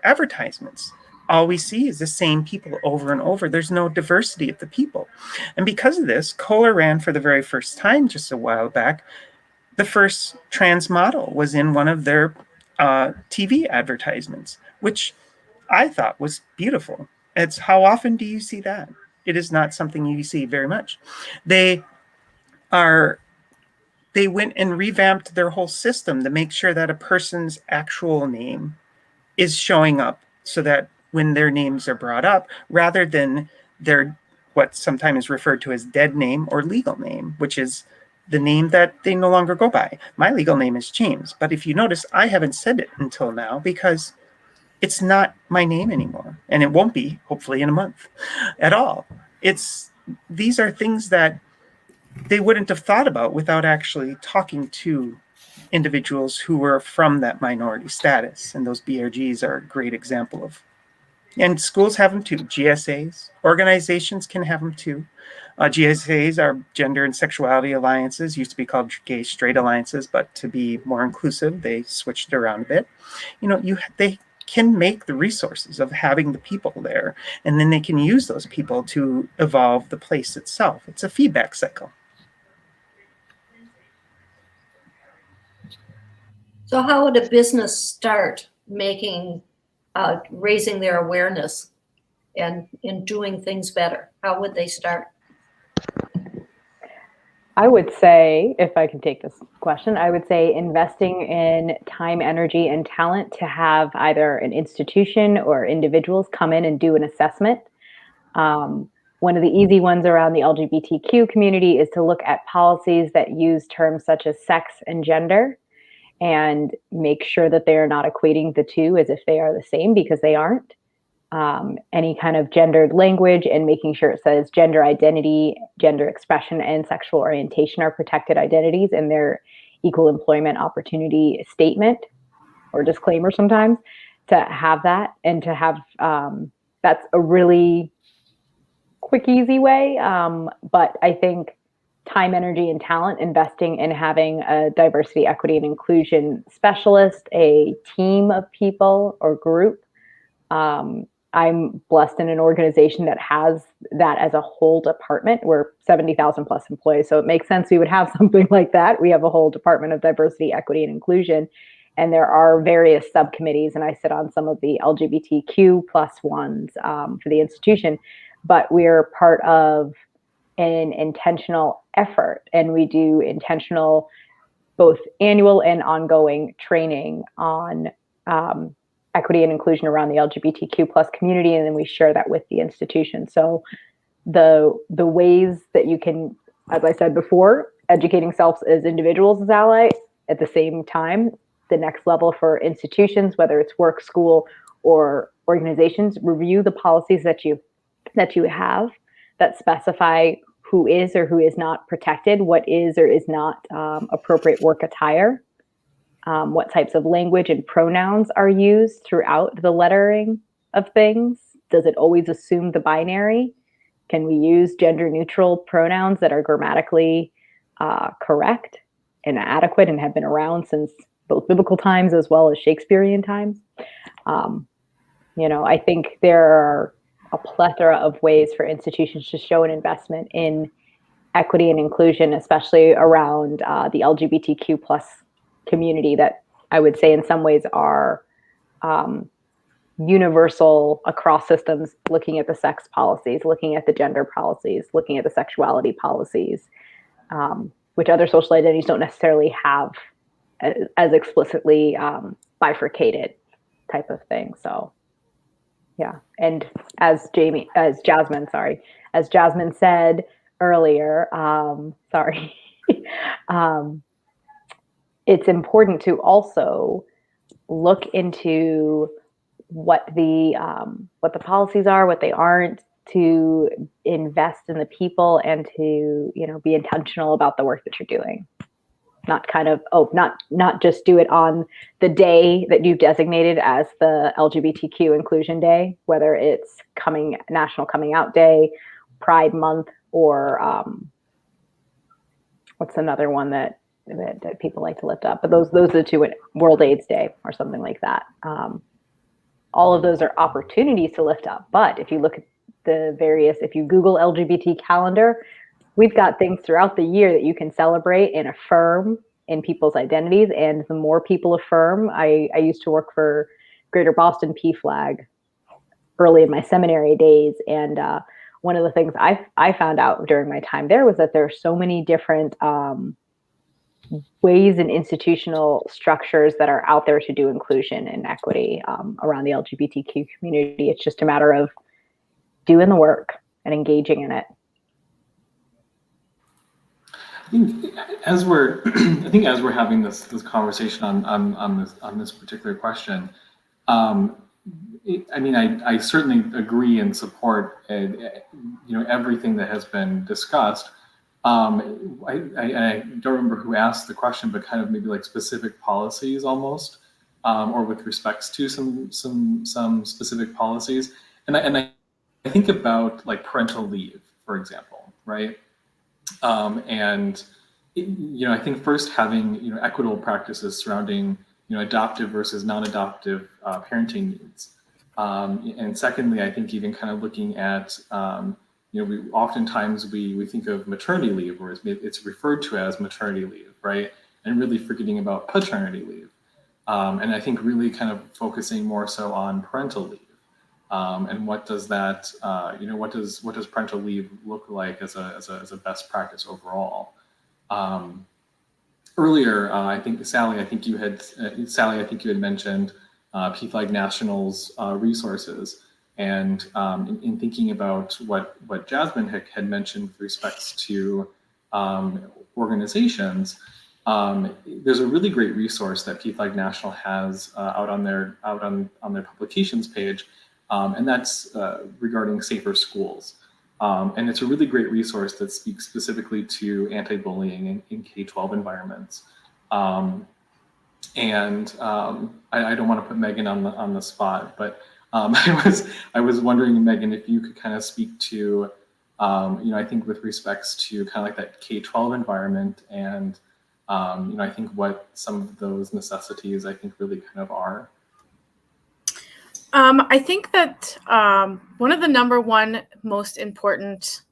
advertisements. All we see is the same people over and over. There's no diversity of the people. And because of this, Kohler ran for the very first time just a while back. The first trans model was in one of their TV advertisements, which I thought was beautiful. It's how often do you see that? It is not something you see very much. They went and revamped their whole system to make sure that a person's actual name is showing up, so that when their names are brought up, rather than their what sometimes is referred to as dead name or legal name, which is the name that they no longer go by. My legal name is James, but if you notice, I haven't said it until now because it's not my name anymore, and it won't be, hopefully, in a month at all. These are things that they wouldn't have thought about without actually talking to individuals who were from that minority status, and those BRGs are a great example of. And schools have them too. GSAs, organizations can have them too. GSAs are gender and sexuality alliances, used to be called gay straight alliances, but to be more inclusive, they switched it around a bit. They can make the resources of having the people there, and then they can use those people to evolve the place itself. It's a feedback cycle. So how would a business start raising their awareness and in doing things better? How would they start? I would say, if I can take this question, I would say investing in time, energy, and talent to have either an institution or individuals come in and do an assessment. One of the easy ones around the LGBTQ community is to look at policies that use terms such as sex and gender, and make sure that they are not equating the two as if they are the same, because they aren't. Any kind of gendered language, and making sure it says gender identity, gender expression, and sexual orientation are protected identities in their equal employment opportunity statement or disclaimer sometimes, to have that, and to have, that's a really quick, easy way. But I think time, energy, and talent, investing in having a diversity, equity, and inclusion specialist, a team of people or group. I'm blessed in an organization that has that as a whole department. We're 70,000 plus employees, so it makes sense we would have something like that. We have a whole department of diversity, equity, and inclusion, and there are various subcommittees, and I sit on some of the LGBTQ plus ones for the institution, but we're part of an intentional effort, and we do intentional both annual and ongoing training on equity and inclusion around the LGBTQ plus community, and then we share that with the institution. So the ways that you can, as I said before, educating self as individuals as allies, at the same time, the next level for institutions, whether it's work, school, or organizations, review the policies that you have that specify who is or who is not protected, what is or is not appropriate work attire, what types of language and pronouns are used throughout the lettering of things. Does it always assume the binary? Can we use gender neutral pronouns that are grammatically correct and adequate and have been around since both biblical times as well as Shakespearean times? I think there are a plethora of ways for institutions to show an investment in equity and inclusion, especially around the LGBTQ plus community, that I would say in some ways are universal across systems, looking at the sex policies, looking at the gender policies, looking at the sexuality policies, which other social identities don't necessarily have as explicitly bifurcated type of thing. So yeah. And as Jasmine said earlier, it's important to also look into what the policies are, what they aren't, to invest in the people, and to, you know, be intentional about the work that you're doing. Not kind of, not just do it on the day that you've designated as the LGBTQ inclusion day, whether it's National Coming Out Day, Pride Month, or what's another one that people like to lift up? But those are the two, World AIDS Day or something like that. All of those are opportunities to lift up. But if you look at if you Google LGBT calendar, we've got things throughout the year that you can celebrate and affirm in people's identities. And the more people affirm, I used to work for Greater Boston PFLAG early in my seminary days. And one of the things I found out during my time there was that there are so many different ways and institutional structures that are out there to do inclusion and equity around the LGBTQ community. It's just a matter of doing the work and engaging in it. I think as we're having this conversation on this particular question, I certainly agree and support everything that has been discussed. I don't remember who asked the question, but kind of maybe like specific policies almost, or with respects to some specific policies, and I think about like parental leave, for example, right? I think first having equitable practices surrounding adoptive versus non-adoptive parenting needs, and secondly, I think even kind of looking at we oftentimes we think of maternity leave, or it's referred to as maternity leave, right? And really forgetting about paternity leave, and I think really kind of focusing more so on parental leave. And what does that, what does parental leave look like as a best practice overall? Earlier, I think Sally, you had mentioned PFLAG National's resources, and in thinking about what Jasmine had mentioned with respects to organizations, there's a really great resource that PFLAG National has out on their publications page. And that's regarding safer schools. And it's a really great resource that speaks specifically to anti-bullying in K-12 environments. I don't want to put Megan on the spot, but I was wondering, Megan, if you could kind of speak to, I think with respects to kind of like that K-12 environment, and I think what some of those necessities I think really kind of are. I think that one of the number one most important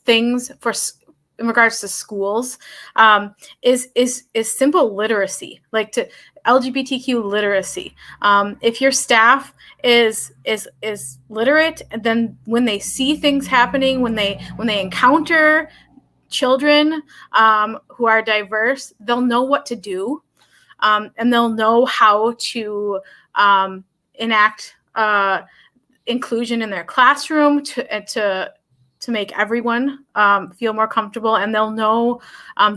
things in regards to schools is simple literacy, like to LGBTQ literacy. If your staff is literate, then when they see things happening, when they encounter children who are diverse, they'll know what to do, and they'll know how to enact inclusion in their classroom to make everyone feel more comfortable, and they'll know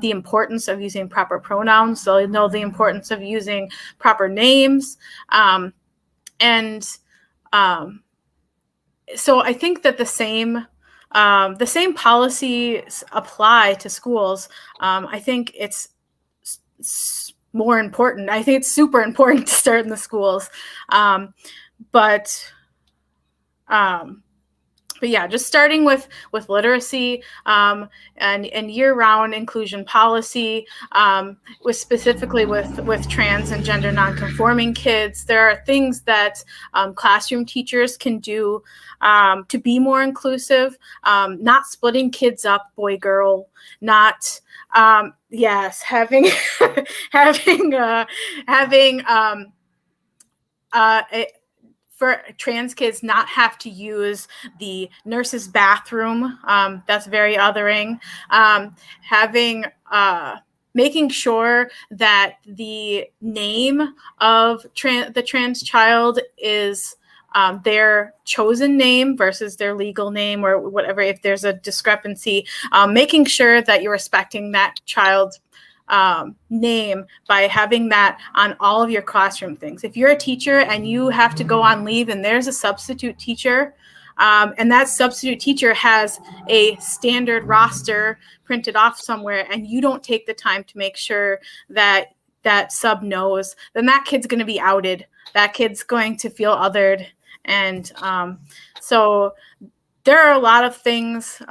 the importance of using proper pronouns. They'll know the importance of using proper names, so I think that the same policies apply to schools. I think it's more important. I think it's super important to start in the schools. But yeah, just starting with literacy and year-round inclusion policy, specifically with trans and gender nonconforming kids. There are things that classroom teachers can do to be more inclusive, not splitting kids up, boy, girl, not having for trans kids not have to use the nurse's bathroom. That's very othering. Making sure that the name of the trans child is their chosen name versus their legal name, or whatever, if there's a discrepancy, making sure that you're respecting that child's name by having that on all of your classroom things. If you're a teacher and you have to go on leave and there's a substitute teacher, and that substitute teacher has a standard roster printed off somewhere, and you don't take the time to make sure that that sub knows, then that kid's going to be outed. That kid's going to feel othered. And so there are a lot of things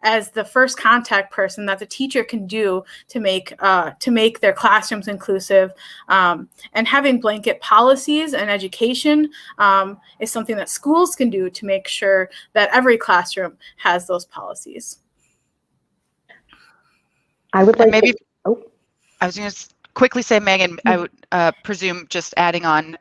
as the first contact person that the teacher can do to make their classrooms inclusive. And having blanket policies and education is something that schools can do to make sure that every classroom has those policies. I would like maybe. to, I was going to quickly say, Megan, I would presume just adding on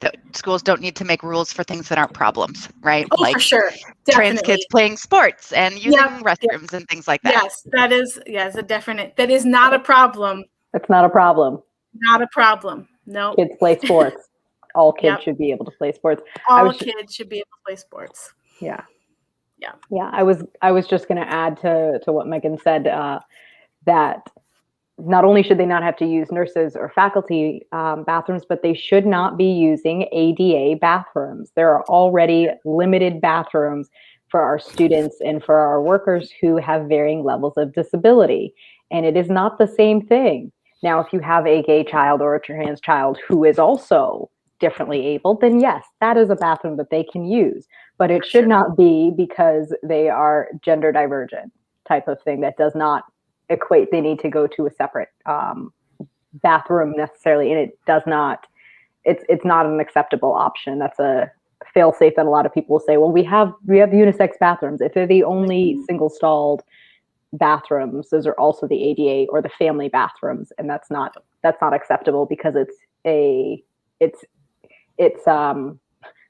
that schools don't need to make rules for things that aren't problems, right? Oh, like for sure. Trans kids playing sports and using restrooms and things like that. Yes, that is a definite. That is not a problem. That's not a problem. Not a problem. No. Kids play sports. All kids should be able to play sports. All kids should be able to play sports. Yeah. Yeah. Yeah. I was just going to add to what Megan said, that not only should they not have to use nurses or faculty bathrooms, but they should not be using ADA bathrooms. There are already limited bathrooms for our students and for our workers who have varying levels of disability. And it is not the same thing. Now, if you have a gay child or a trans child who is also differently able, then yes, that is a bathroom that they can use. But it should not be because they are gender divergent type of thing. That does not equate they need to go to a separate bathroom necessarily, and it does not, it's not an acceptable option. That's a fail-safe that a lot of people will say, well, we have unisex bathrooms. If they're the only single stalled bathrooms, those are also the ADA or the family bathrooms, and that's not acceptable because it's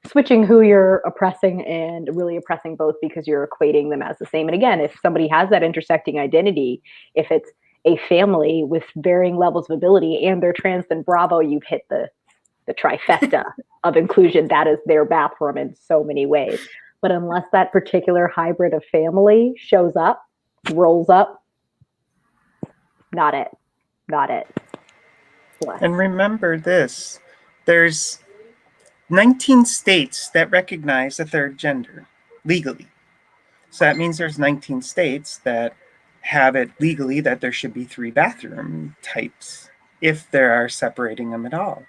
switching who you're oppressing and really oppressing both because you're equating them as the same. And again, if somebody has that intersecting identity, if it's a family with varying levels of ability and they're trans, then bravo, you've hit the trifecta of inclusion. That is their bathroom in so many ways. But unless that particular hybrid of family shows up, rolls up, not it. Bless. And remember this, there's 19 states that recognize a third gender legally. So that means there's 19 states that have it legally that there should be 3 bathroom types if there are separating them at all.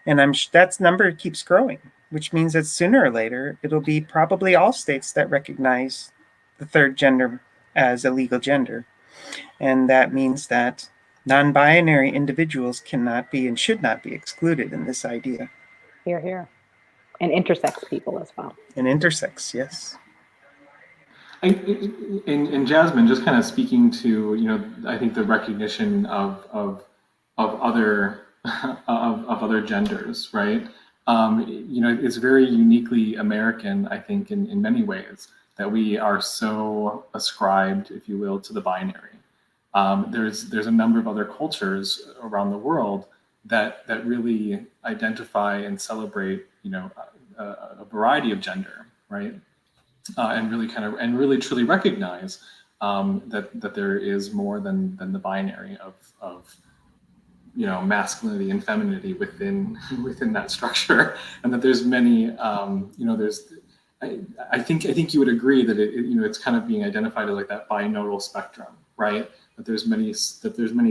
And that number keeps growing, which means that sooner or later, it'll be probably all states that recognize the third gender as a legal gender. And that means that non-binary individuals cannot be and should not be excluded in this idea. Hear, hear. And intersex people as well. And intersex, yes. And Jasmine, just kind of speaking to, I think the recognition of other genders, right? It's very uniquely American, I think, in many ways, that we are so ascribed, if you will, to the binary. There's a number of other cultures around the world that really identify and celebrate, a variety of gender, right? And really truly recognize that there is more than the binary of masculinity and femininity within that structure, and that there's many, I think you would agree that it's kind of being identified as like that binodal spectrum, right? That there's many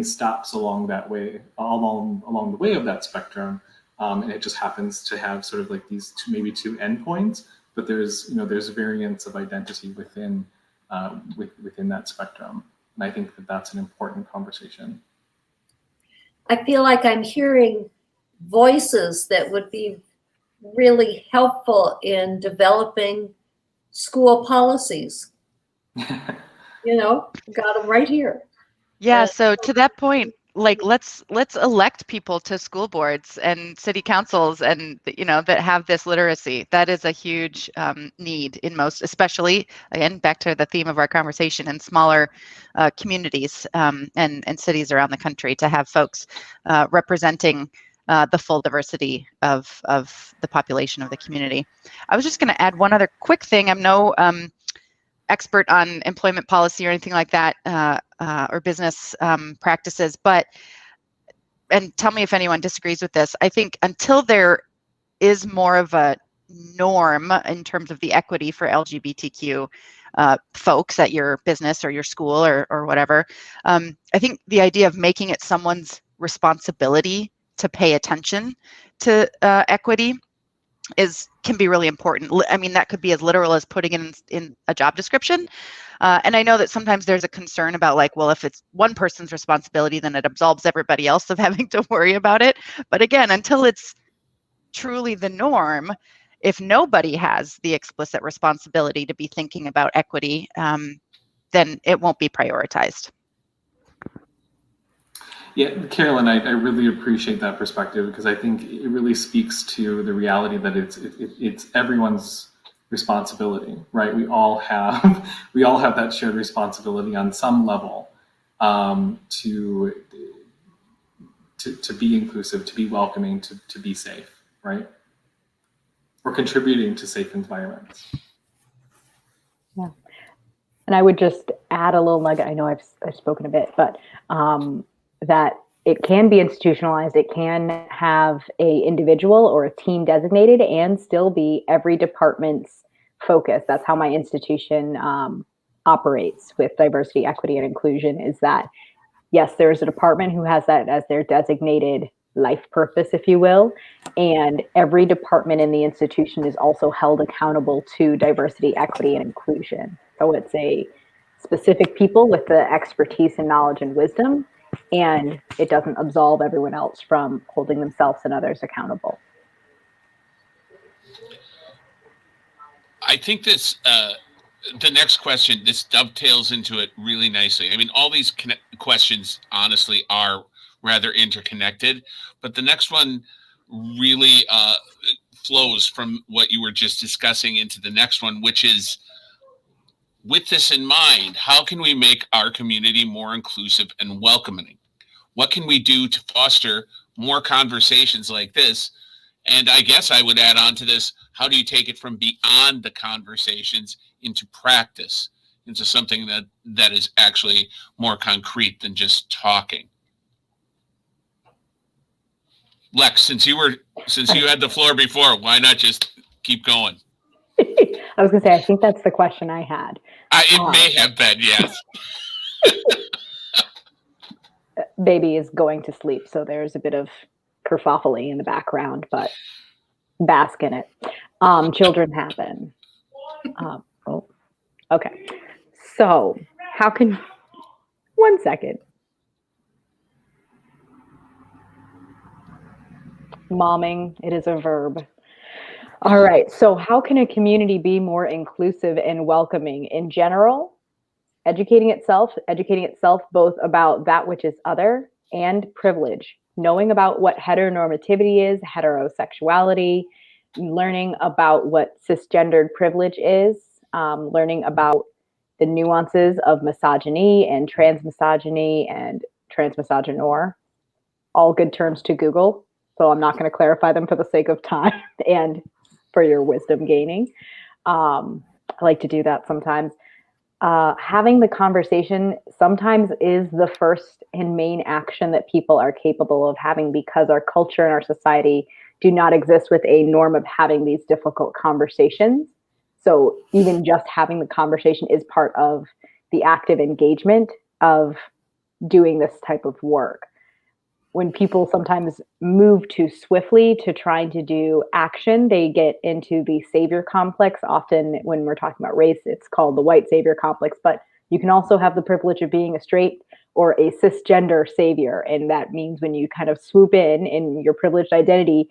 stops along that way, along the way of that spectrum, and it just happens to have sort of like these two endpoints, but there's variants of identity within that spectrum, and I think that's an important conversation. I feel like I'm hearing voices that would be really helpful in developing school policies. Got them right here. Yeah. So to that point, like let's elect people to school boards and city councils, and that have this literacy. That is a huge need in most, especially again back to the theme of our conversation, in smaller communities and cities around the country, to have folks representing the full diversity of the population of the community. I was just going to add one other quick thing. I know expert on employment policy or anything like that, or business practices, but, and tell me if anyone disagrees with this, I think until there is more of a norm in terms of the equity for LGBTQ folks at your business or your school or whatever, I think the idea of making it someone's responsibility to pay attention to equity can be really important. I mean, that could be as literal as putting it in a job description. And I know that sometimes there's a concern about like, well, if it's one person's responsibility, then it absolves everybody else of having to worry about it. But again, until it's truly the norm, if nobody has the explicit responsibility to be thinking about equity, then it won't be prioritized. Yeah, Carolyn, I really appreciate that perspective, because I think it really speaks to the reality that it's everyone's responsibility, right? We all have that shared responsibility on some level, to be inclusive, to be welcoming, to be safe, right? Or contributing to safe environments. Yeah, and I would just add a little nugget. I know I've spoken a bit, but that it can be institutionalized. It can have a individual or a team designated and still be every department's focus. That's how my institution operates with diversity, equity, and inclusion, is that, yes, there's a department who has that as their designated life purpose, if you will, and every department in the institution is also held accountable to diversity, equity, and inclusion. So it's a specific people with the expertise and knowledge and wisdom, and it doesn't absolve everyone else from holding themselves and others accountable. I think this, the next question, this dovetails into it really nicely. I mean, all these questions, honestly, are rather interconnected, but the next one really flows from what you were just discussing into the next one, which is, with this in mind, how can we make our community more inclusive and welcoming? What can we do to foster more conversations like this? And I guess I would add on to this, how do you take it from beyond the conversations into practice, into something that is actually more concrete than just talking? Lex, since you had the floor before, why not just keep going? I was going to say, I think that's the question I had. It may have been, yes. Baby is going to sleep, so there's a bit of kerfuffle in the background, but bask in it. Children happen. Okay. So how can, 1 second. Momming, it is a verb. All right. So how can a community be more inclusive and welcoming in general? Educating itself both about that which is other and privilege, knowing about what heteronormativity is, heterosexuality, learning about what cisgendered privilege is, learning about the nuances of misogyny and transmisogyny and transmisogynoir, all good terms to Google. So I'm not going to clarify them for the sake of time and for your wisdom gaining. I like to do that sometimes. Having the conversation sometimes is the first and main action that people are capable of having, because our culture and our society do not exist with a norm of having these difficult conversations. So even just having the conversation is part of the active engagement of doing this type of work. When people sometimes move too swiftly to trying to do action, they get into the savior complex. Often when we're talking about race, it's called the white savior complex, but you can also have the privilege of being a straight or a cisgender savior. And that means when you kind of swoop in your privileged identity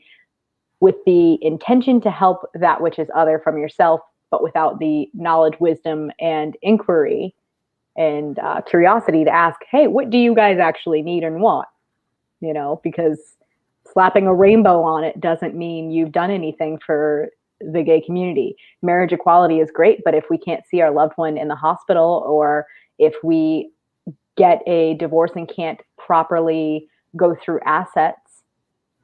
with the intention to help that which is other from yourself, but without the knowledge, wisdom, and inquiry and curiosity to ask, hey, what do you guys actually need and want? You know, because slapping a rainbow on it doesn't mean you've done anything for the gay community. Marriage equality is great, but if we can't see our loved one in the hospital, or if we get a divorce and can't properly go through assets,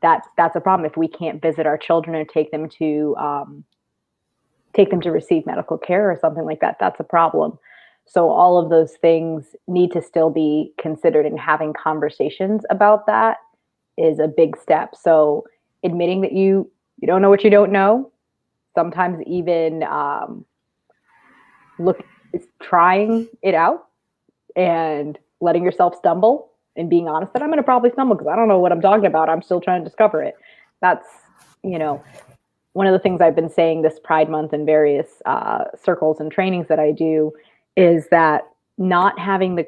that's a problem. If we can't visit our children or take them to take them to receive medical care or something like that, that's a problem. So all of those things need to still be considered, and having conversations about that is a big step. So admitting that you don't know what you don't know, sometimes even trying it out and letting yourself stumble and being honest that I'm going to probably stumble because I don't know what I'm talking about. I'm still trying to discover it. That's, one of the things I've been saying this Pride Month in various circles and trainings that I do is that not having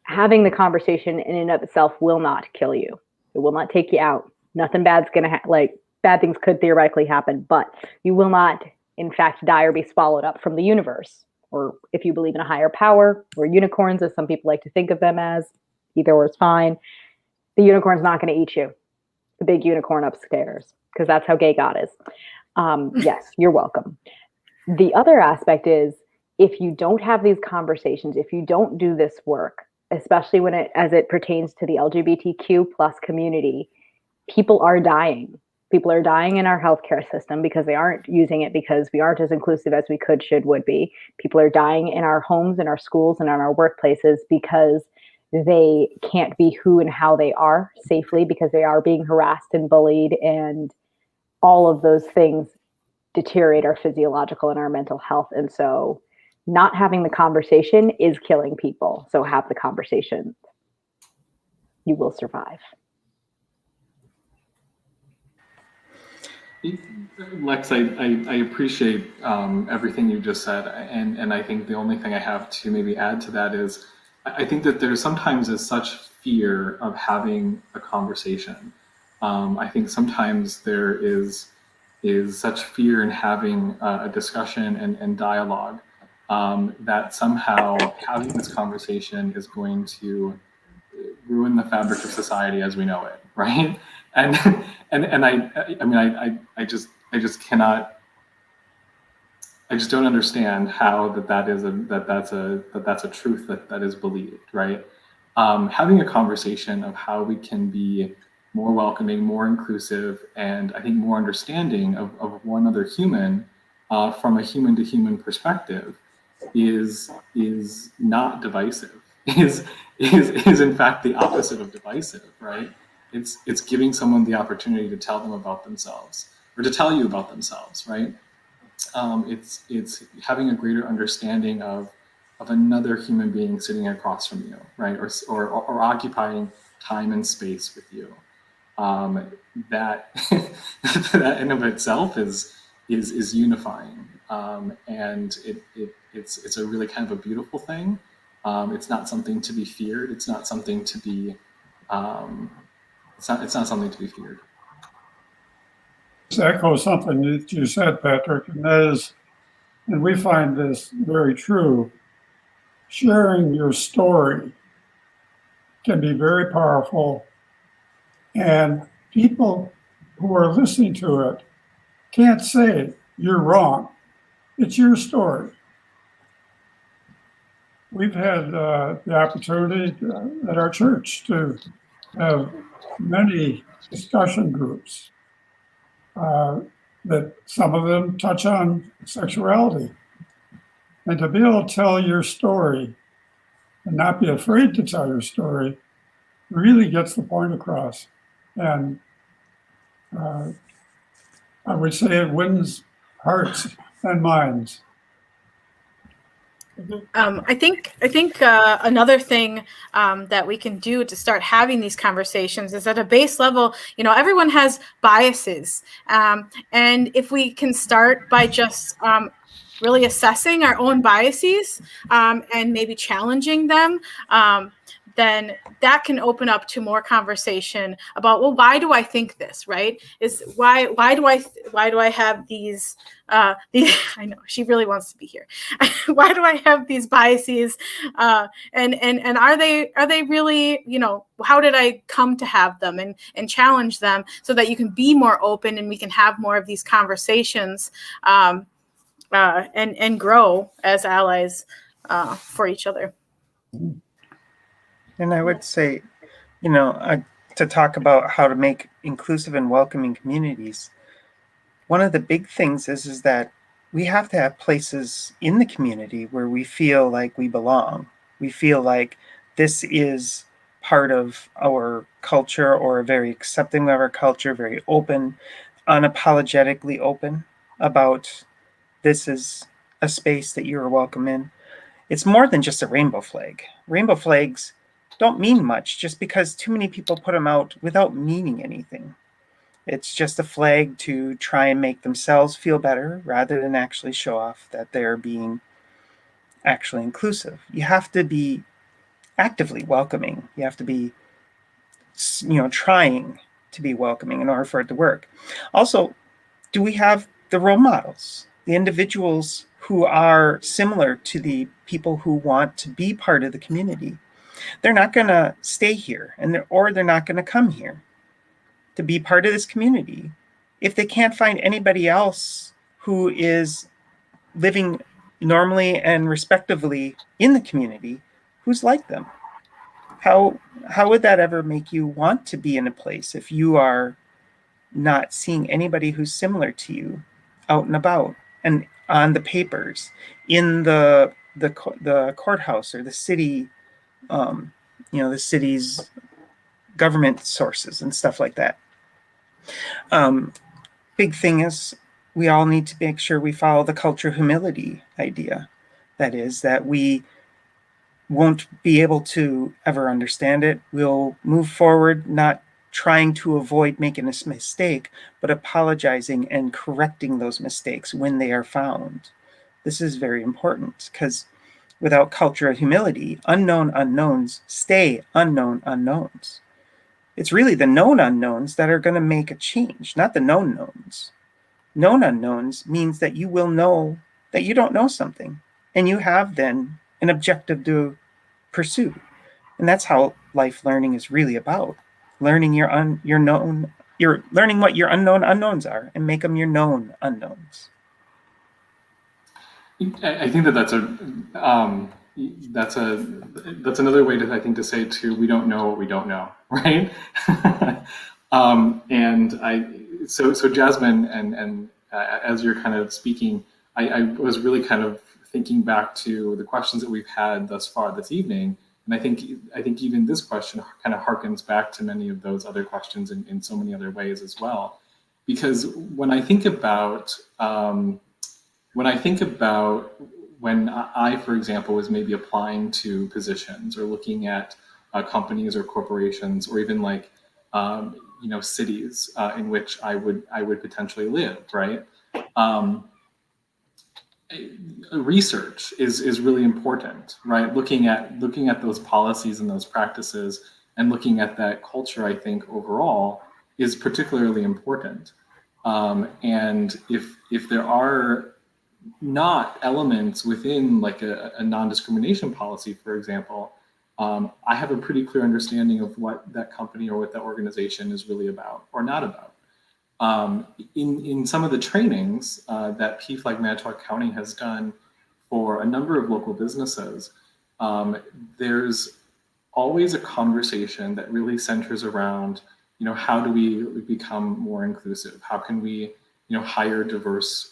having the conversation in and of itself will not kill you. It will not take you out. Nothing bad's going to bad things could theoretically happen, but you will not, in fact, die or be swallowed up from the universe. Or if you believe in a higher power, or unicorns, as some people like to think of them as, either or is fine. The unicorn's not going to eat you. The big unicorn upstairs, because that's how gay God is. Yes, you're welcome. The other aspect is, if you don't have these conversations, if you don't do this work, especially as it pertains to the LGBTQ plus community, people are dying. People are dying in our healthcare system because they aren't using it, because we aren't as inclusive as we could, should, would be. People are dying in our homes, in our schools, and in our workplaces because they can't be who and how they are safely, because they are being harassed and bullied, and all of those things deteriorate our physiological and our mental health. And so not having the conversation is killing people. So have the conversation. You will survive. Lex, I appreciate everything you just said, and I think the only thing I have to maybe add to that is, I think that there sometimes is such fear of having a conversation. I think sometimes there is such fear in having a discussion and dialogue that somehow having this conversation is going to ruin the fabric of society as we know it, right? And I just cannot. I just don't understand how that's a truth that is believed, right? Having a conversation of how we can be more welcoming, more inclusive, and I think more understanding of one other human from a human to human perspective is not divisive. Is in fact the opposite of divisive, right? It's giving someone the opportunity to tell them about themselves, or to tell you about themselves, right? It's having a greater understanding of another human being sitting across from you, right? Or occupying time and space with you. That that in of itself is unifying, and it's a really kind of a beautiful thing. It's not something to be feared. It's not something to be. It's not something to be feared. This echoes something that you said, Patrick, and that is, and we find this very true, sharing your story can be very powerful, and people who are listening to it can't say you're wrong. It's your story. We've had the opportunity at our church to have many discussion groups that some of them touch on sexuality. And to be able to tell your story and not be afraid to tell your story really gets the point across. And I would say it wins hearts and minds. I think another thing that we can do to start having these conversations is at a base level. Everyone has biases, and if we can start by just really assessing our own biases and maybe challenging them, then that can open up to more conversation about, well, why do I think this, right? Why do I have these I know she really wants to be here. Why do I have these biases? And are they really, how did I come to have them, and challenge them so that you can be more open and we can have more of these conversations and grow as allies for each other. And I would say, to talk about how to make inclusive and welcoming communities, one of the big things is that we have to have places in the community where we feel like we belong. We feel like this is part of our culture, or very accepting of our culture, very open, unapologetically open about this is a space that you are welcome in. It's more than just a rainbow flag. Rainbow flags don't mean much just because too many people put them out without meaning anything. It's just a flag to try and make themselves feel better rather than actually show off that they're being actually inclusive. You have to be actively welcoming. You have to be, trying to be welcoming in order for it to work. Also, do we have the role models, the individuals who are similar to the people who want to be part of the community? They're not going to stay here, or they're not going to come here to be part of this community if they can't find anybody else who is living normally and respectively in the community who's like them. How would that ever make you want to be in a place if you are not seeing anybody who's similar to you out and about and on the papers, in the courthouse or the city, the city's government sources and stuff like that? Big thing is, we all need to make sure we follow the culture of humility idea. That is, that we won't be able to ever understand it. We'll move forward, not trying to avoid making a mistake, but apologizing and correcting those mistakes when they are found. This is very important, because without culture of humility, unknown unknowns stay unknown unknowns. It's really the known unknowns that are going to make a change, not the known knowns. Known unknowns means that you will know that you don't know something, and you have then an objective to pursue. And that's how life learning is really about. Learning learning what your unknown unknowns are and make them your known unknowns. I think that's another way to say too, we don't know what we don't know, right? So Jasmine, and as you're kind of speaking, I was really kind of thinking back to the questions that we've had thus far this evening, and I think even this question kind of harkens back to many of those other questions in so many other ways as well, because when I think about when I, for example, was maybe applying to positions or looking at companies or corporations, or even like cities in which I would potentially live, right? Research is really important, right? Looking at those policies and those practices, and looking at that culture, I think overall is particularly important. And if there are not elements within like a non-discrimination policy, for example, I have a pretty clear understanding of what that company or what that organization is really about or not about. In some of the trainings that PFLAG Manitowoc County has done for a number of local businesses, there's always a conversation that really centers around, how do we become more inclusive? How can we, hire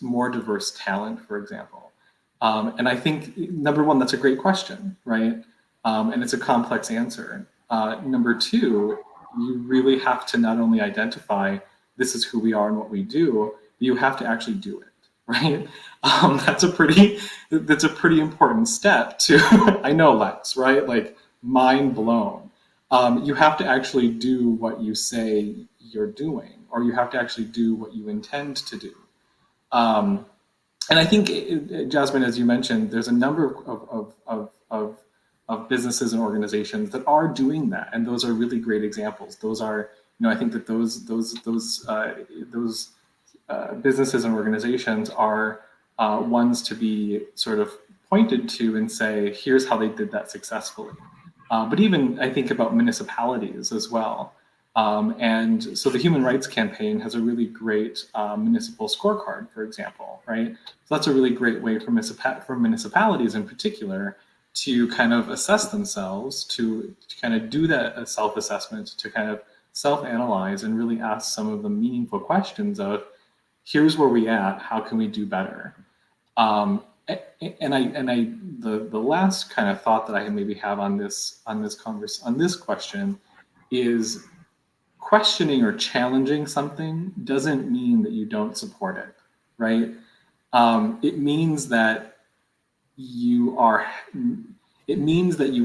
more diverse talent, for example? And I think, number one, that's a great question, right? And it's a complex answer. Number two, you really have to not only identify this is who we are and what we do, but you have to actually do it, right? That's a pretty important step to, I know, Lex, right? Like, mind blown. You have to actually do what you say you're doing, or you have to actually do what you intend to do. And I think, Jasmine, as you mentioned, there's a number of businesses and organizations that are doing that, and those are really great examples. Those are, I think that those businesses and organizations are ones to be sort of pointed to and say, here's how they did that successfully. But even I think about municipalities as well. And so the Human Rights Campaign has a really great municipal scorecard, for example, right? So that's a really great way for municipalities in particular to kind of assess themselves, to kind of do that self-assessment, to kind of self-analyze and really ask some of the meaningful questions of, here's where we at. How can we do better? The last kind of thought that I maybe have on this question is, questioning or challenging something doesn't mean that you don't support it, right? It means that you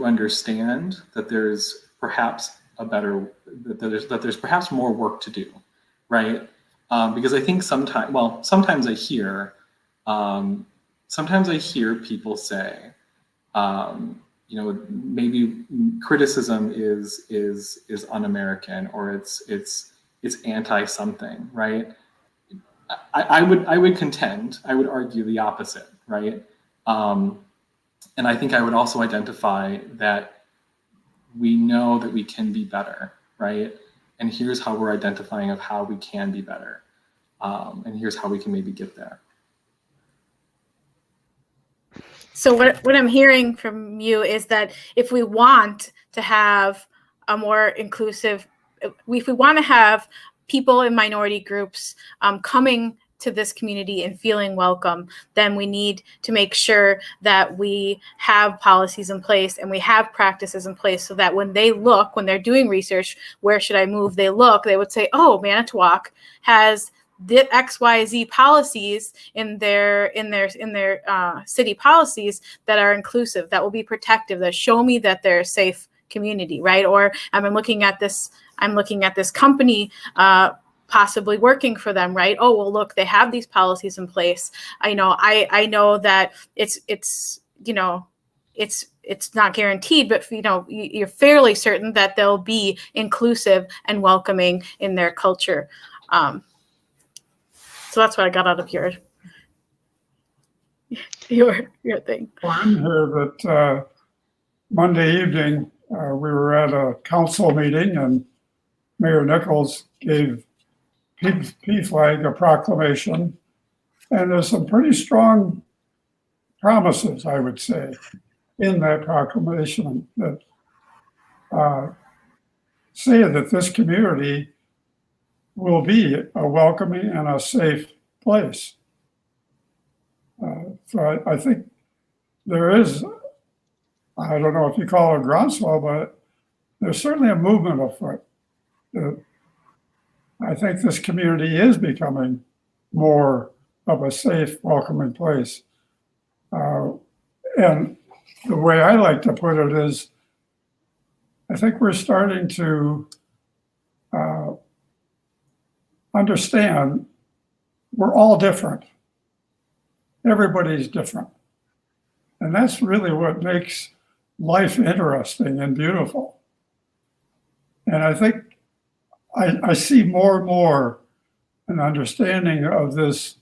understand that there's perhaps that there's perhaps more work to do, right? Because I think sometimes I hear people say, maybe criticism is un-American, or it's anti-something, right? I would argue the opposite, right? And I think I would also identify that we know that we can be better, right? And here's how we're identifying of how we can be better. And here's how we can maybe get there. So what I'm hearing from you is that if we want to have a more inclusive, if we want to have people in minority groups coming to this community and feeling welcome, then we need to make sure that we have policies in place and we have practices in place, so that when they're doing research, where should I move? They would say, oh, Manitowoc has the XYZ policies in their city policies that are inclusive, that will be protective, that show me that they're a safe community, right? Or I'm looking at this company possibly working for them, right? Oh, well, look, they have these policies in place. I know that it's not guaranteed, but you're fairly certain that they'll be inclusive and welcoming in their culture. So that's what I got out of your thing. Well, I'm here that Monday evening we were at a council meeting, and Mayor Nichols gave PFLAG a proclamation, and there's some pretty strong promises, I would say, in that proclamation that say that this community will be a welcoming and a safe place. So I think there is, I don't know if you call it a groundswell, but there's certainly a movement afoot. I think this community is becoming more of a safe, welcoming place. And the way I like to put it is, I think we're starting to understand we're all different. Everybody's different. And that's really what makes life interesting and beautiful. And I think I see more and more an understanding of this,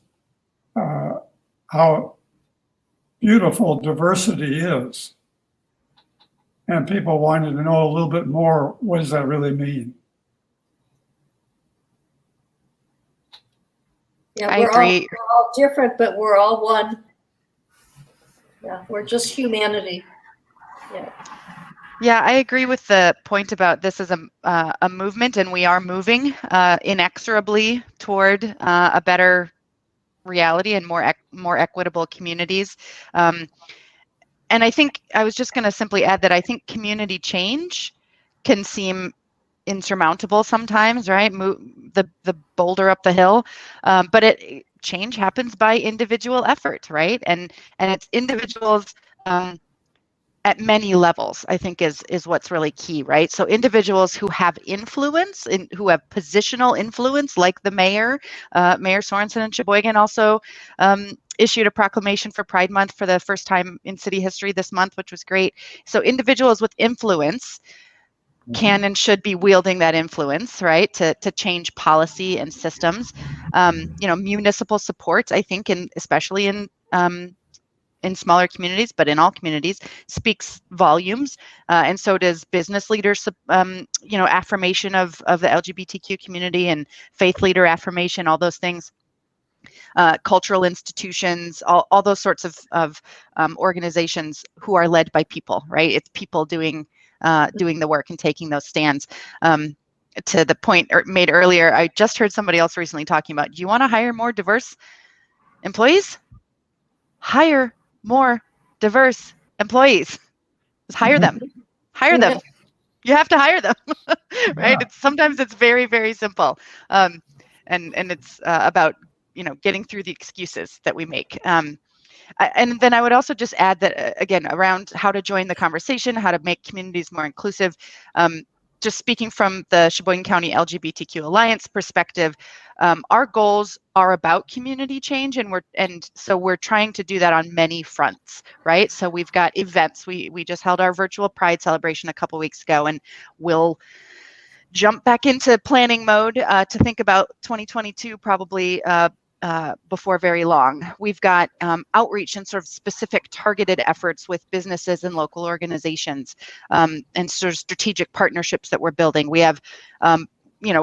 how beautiful diversity is. And people wanted to know a little bit more, what does that really mean? Yeah, I agree. We're all different, but we're all one. Yeah, we're just humanity. Yeah. Yeah, I agree with the point about this as a movement, and we are moving inexorably toward a better reality and more equitable communities. And I think I was just going to simply add that I think community change can seem insurmountable sometimes, right? The boulder up the hill, but change happens by individual effort, right? And it's individuals at many levels, I think is what's really key, right? So individuals who have influence, who have positional influence, like the mayor, Mayor Sorensen in Sheboygan also issued a proclamation for Pride Month for the first time in city history this month, which was great. So individuals with influence can and should be wielding that influence, right, to change policy and systems. Municipal supports, I think, especially in smaller communities, but in all communities, speaks volumes, and so does business leaders. Affirmation of the LGBTQ community and faith leader affirmation, all those things. Cultural institutions, all those sorts of organizations who are led by people, right? It's people doing the work and taking those stands. to the point made earlier, I just heard somebody else recently talking about, do you want to hire more diverse employees? Hire more diverse employees. Just hire them. Hire them. You have to hire them, right? Yeah. Sometimes it's very, very simple. And it's about, getting through the excuses that we make. And then I would also just add that, again, around how to join the conversation, how to make communities more inclusive. Just speaking from the Sheboygan County LGBTQ Alliance perspective, our goals are about community change, and so we're trying to do that on many fronts, right? So we've got events. We just held our virtual Pride celebration a couple weeks ago, and we'll jump back into planning mode to think about 2022 probably before very long. We've got outreach and sort of specific targeted efforts with businesses and local organizations, and sort of strategic partnerships that we're building. We have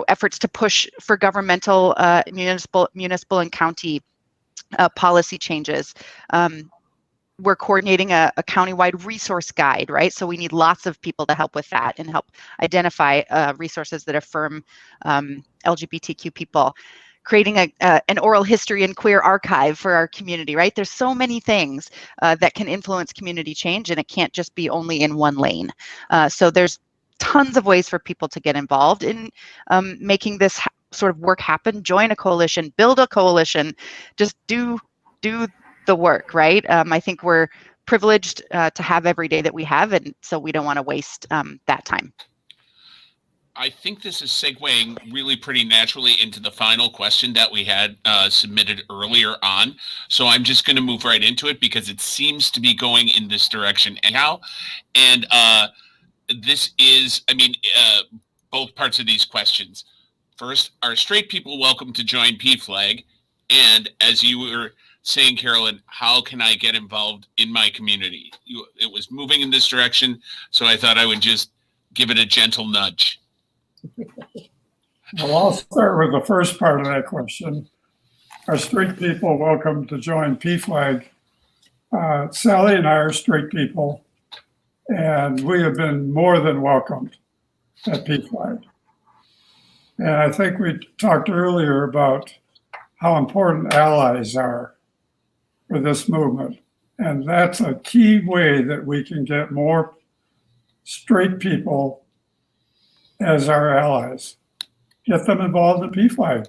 efforts to push for governmental, municipal and county policy changes. We're coordinating a countywide resource guide, right? So we need lots of people to help with that and help identify resources that affirm LGBTQ people. Creating an oral history and queer archive for our community, right? There's so many things that can influence community change, and it can't just be only in one lane. So there's tons of ways for people to get involved in making this sort of work happen. Join a coalition, build a coalition, just do the work, right? I think we're privileged to have every day that we have, and so we don't want to waste that time. I think this is segueing really pretty naturally into the final question that we had submitted earlier on. So I'm just going to move right into it because it seems to be going in this direction anyhow. And this is, both parts of these questions. First, are straight people welcome to join PFLAG? And as you were saying, Carolyn, how can I get involved in my community? It was moving in this direction, so I thought I would just give it a gentle nudge. Well, I'll start with the first part of that question. Are straight people welcome to join PFLAG? Sally and I are straight people, and we have been more than welcomed at PFLAG. And I think we talked earlier about how important allies are for this movement. And that's a key way that we can get more straight people as our allies. Get them involved in PFLAG.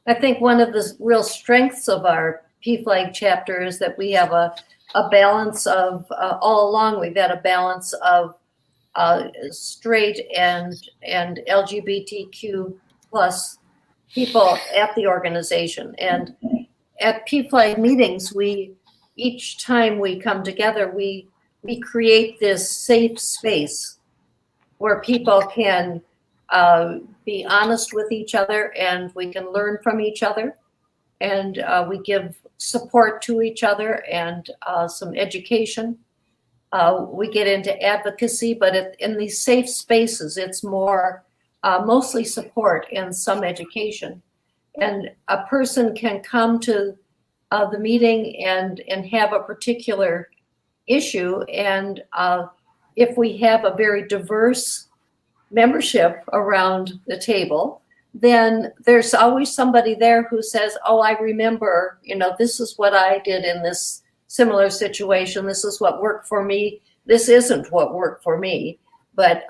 I think one of the real strengths of our PFLAG chapter is that we have a balance of, all along, we've had a balance of straight and LGBTQ plus people at the organization. And at PFLAG meetings, each time we come together, we create this safe space where people can be honest with each other, and we can learn from each other, and we give support to each other and some education. We get into advocacy, but in these safe spaces, it's more mostly support and some education. And a person can come to the meeting and have a particular issue, and if we have a very diverse membership around the table, then there's always somebody there who says, oh, I remember, this is what I did in this similar situation. This is what worked for me. This isn't what worked for me. But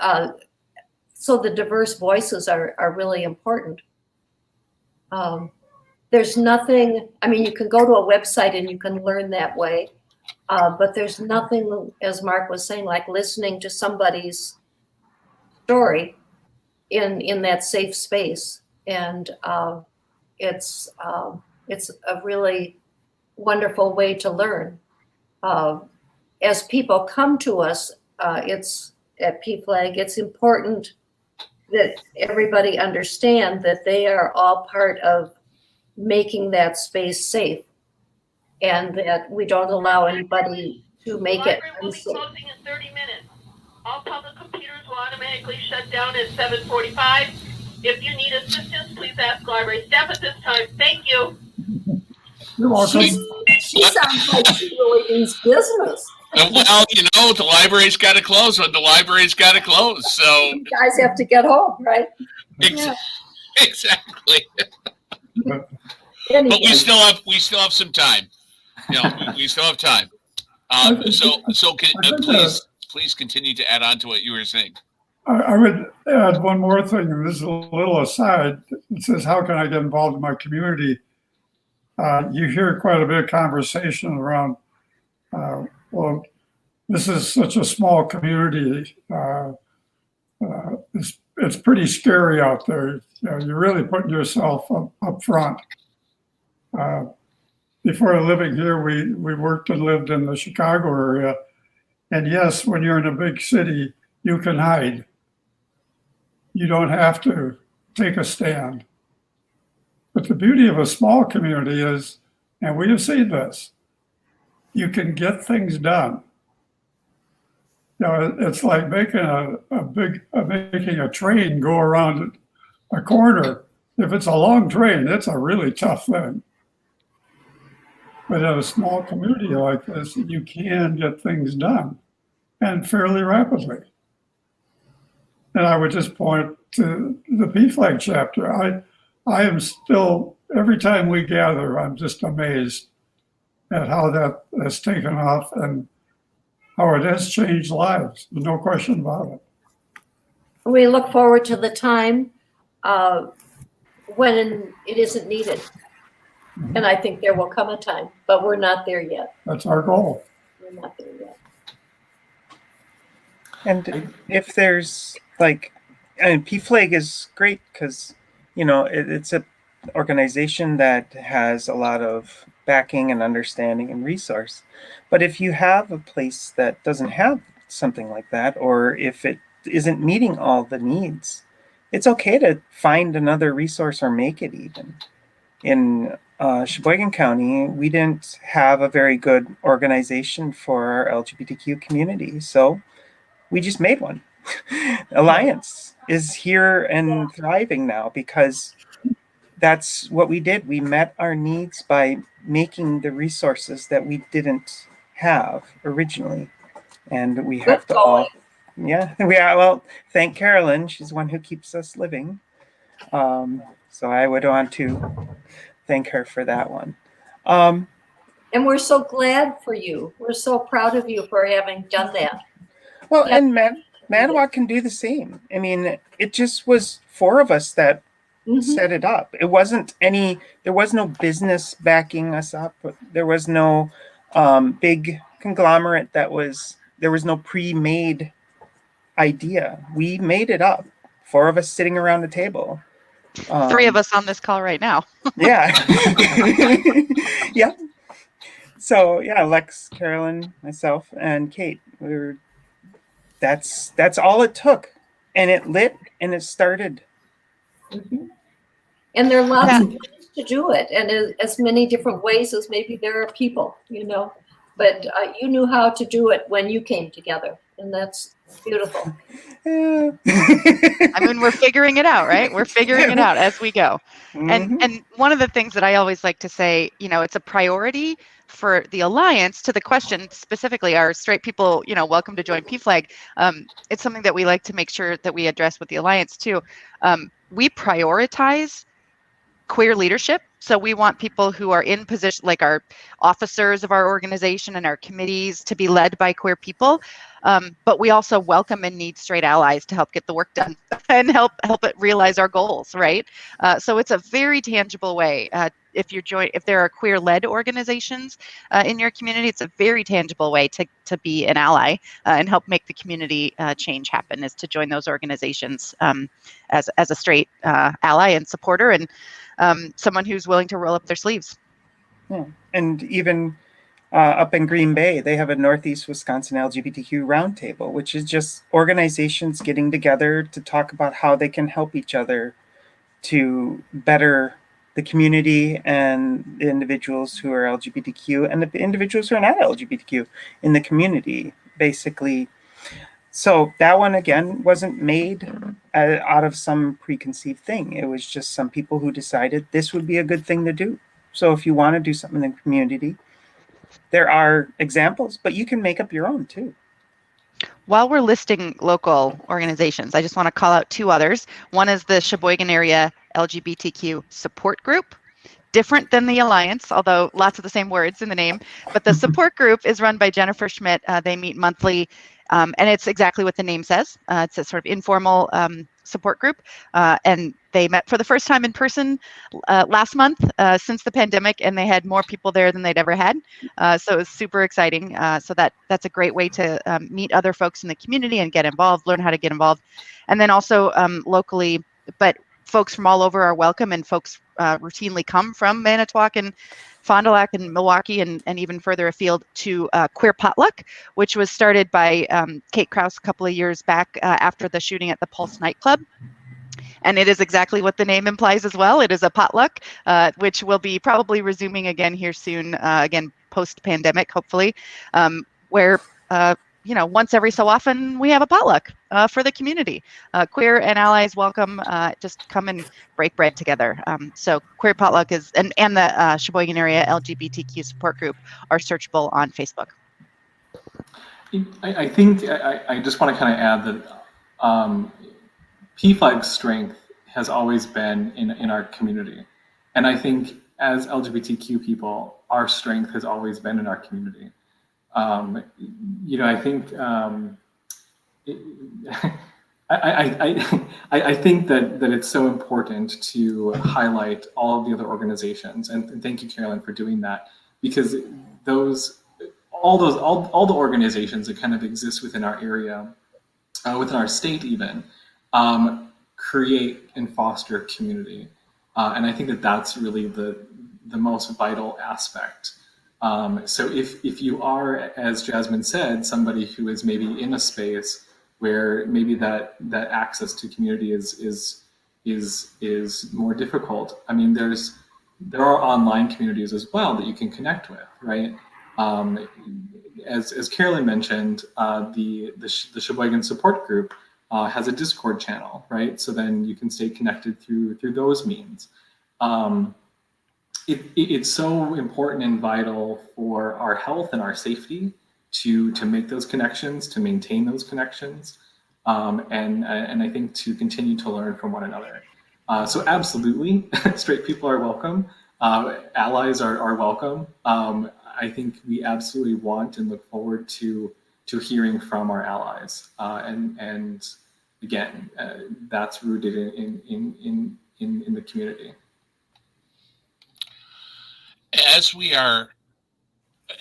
so the diverse voices are really important. There's nothing, you can go to a website and you can learn that way. But there's nothing, as Mark was saying, like listening to somebody's story in that safe space. And it's a really wonderful way to learn. As people come to us, it's at PFLAG, it's important that everybody understand that they are all part of making that space safe, and that we don't allow anybody to make it unsafe. The library will be closing in 30 minutes. All public computers will automatically shut down at 7:45. If you need assistance, please ask library staff at this time. Thank you. You're welcome. She sounds like she really means business. Well, the library's got to close when the library's got to close. So You guys have to get home, right? Yeah. exactly. But Anyway. But we still have some time. We still have time. Please continue to add on to what you were saying. I would add one more thing, and this is a little aside. It says, how can I get involved in my community? You hear quite a bit of conversation around, well, this is such a small community. It's pretty scary out there. You're really putting yourself up front. Before living here, we worked and lived in the Chicago area. And yes, when you're in a big city, you can hide. You don't have to take a stand. But the beauty of a small community is, and we have seen this, you can get things done. It's like making making a train go around a corner. If it's a long train, it's a really tough thing. But in a small community like this, you can get things done, and fairly rapidly. And I would just point to the PFLAG chapter. I am still, every time we gather, I'm just amazed at how that has taken off and how it has changed lives. There's no question about it. We look forward to the time when it isn't needed. And I think there will come a time, but we're not there yet. That's our goal. We're not there yet. And if there's and PFLAG is great because, it's an organization that has a lot of backing and understanding and resource. But if you have a place that doesn't have something like that, or if it isn't meeting all the needs, it's okay to find another resource or make it even. In Sheboygan County, we didn't have a very good organization for our LGBTQ community, so we just made one. Alliance is here and thriving now because that's what we did. We met our needs by making the resources that we didn't have originally. And we have to all, well, thank Carolyn. She's the one who keeps us living. So I would want to thank her for that one. And we're so glad for you. We're so proud of you for having done that. Well, and Manitowoc can do the same. I mean, it just was 4 of us that set it up. It wasn't there was no business backing us up. There was no big conglomerate there was no pre-made idea. We made it up. 4 of us sitting around a table. 3 of us on this call right now. Yeah. Yep. So yeah, Lex, Carolyn, myself, and Kate. That's all it took, and it lit and it started. And there are lots of ways to do it, and as many different ways as maybe there are people, But you knew how to do it when you came together, and that's beautiful. I mean, we're figuring it out, right? We're figuring it out as we go. And one of the things that I always like to say, it's a priority for the Alliance. To the question specifically, are straight people, welcome to join PFLAG? It's something that we like to make sure that we address with the Alliance too. We prioritize queer leadership. So we want people who are in position, like our officers of our organization and our committees, to be led by queer people. But we also welcome and need straight allies to help get the work done and help it realize our goals, right? So it's a very tangible way. If there are queer-led organizations in your community, it's a very tangible way to be an ally and help make the community change happen, is to join those organizations as a straight ally and supporter, and someone who's willing to roll up their sleeves. Yeah. And even up in Green Bay, they have a Northeast Wisconsin LGBTQ roundtable, which is just organizations getting together to talk about how they can help each other to better the community and the individuals who are LGBTQ and the individuals who are not LGBTQ in the community, basically. So that one, again, wasn't made out of some preconceived thing. It was just some people who decided this would be a good thing to do. So if you want to do something in the community, There are examples, but you can make up your own too. While we're listing local organizations, I just want to call out two others. One is the Sheboygan Area LGBTQ Support Group. Different than the Alliance, although lots of the same words in the name. But the support group is run by Jennifer Schmidt. They meet monthly, and it's exactly what the name says. It's a sort of informal support group, and they met for the first time in person last month since the pandemic, and they had more people there than they'd ever had. So it was super exciting. So that's a great way to meet other folks in the community and get involved, learn how to get involved, and then also locally, but folks from all over are welcome, and folks routinely come from Manitowoc and Fond du Lac and Milwaukee and even further afield to Queer Potluck, which was started by Kate Krause a couple of years back after the shooting at the Pulse nightclub. And it is exactly what the name implies as well. It is a potluck, which will be probably resuming again here soon, again, post-pandemic, hopefully, where once every so often we have a potluck for the community. Queer and allies welcome, just come and break bread together. So Queer Potluck is, and the Sheboygan Area LGBTQ support group are searchable on Facebook. I think I just want to kind of add that PFLAG's strength has always been in our community. And I think as LGBTQ people, our strength has always been in our community. I think I think that it's so important to highlight all of the other organizations, and thank you, Carolyn, for doing that, because all the organizations that kind of exist within our area, within our state even, create and foster community, and I think that that's really the most vital aspect. So if you are, as Jasmine said, somebody who is maybe in a space where maybe that access to community is more difficult, I mean, there are online communities as well that you can connect with, right? As Carolyn mentioned, the Sheboygan support group has a Discord channel, right? So then you can stay connected through those means. It's so important and vital for our health and our safety to make those connections, to maintain those connections, and I think to continue to learn from one another. So absolutely, straight people are welcome. Allies are welcome. I think we absolutely want and look forward to hearing from our allies. And again, that's rooted in the community.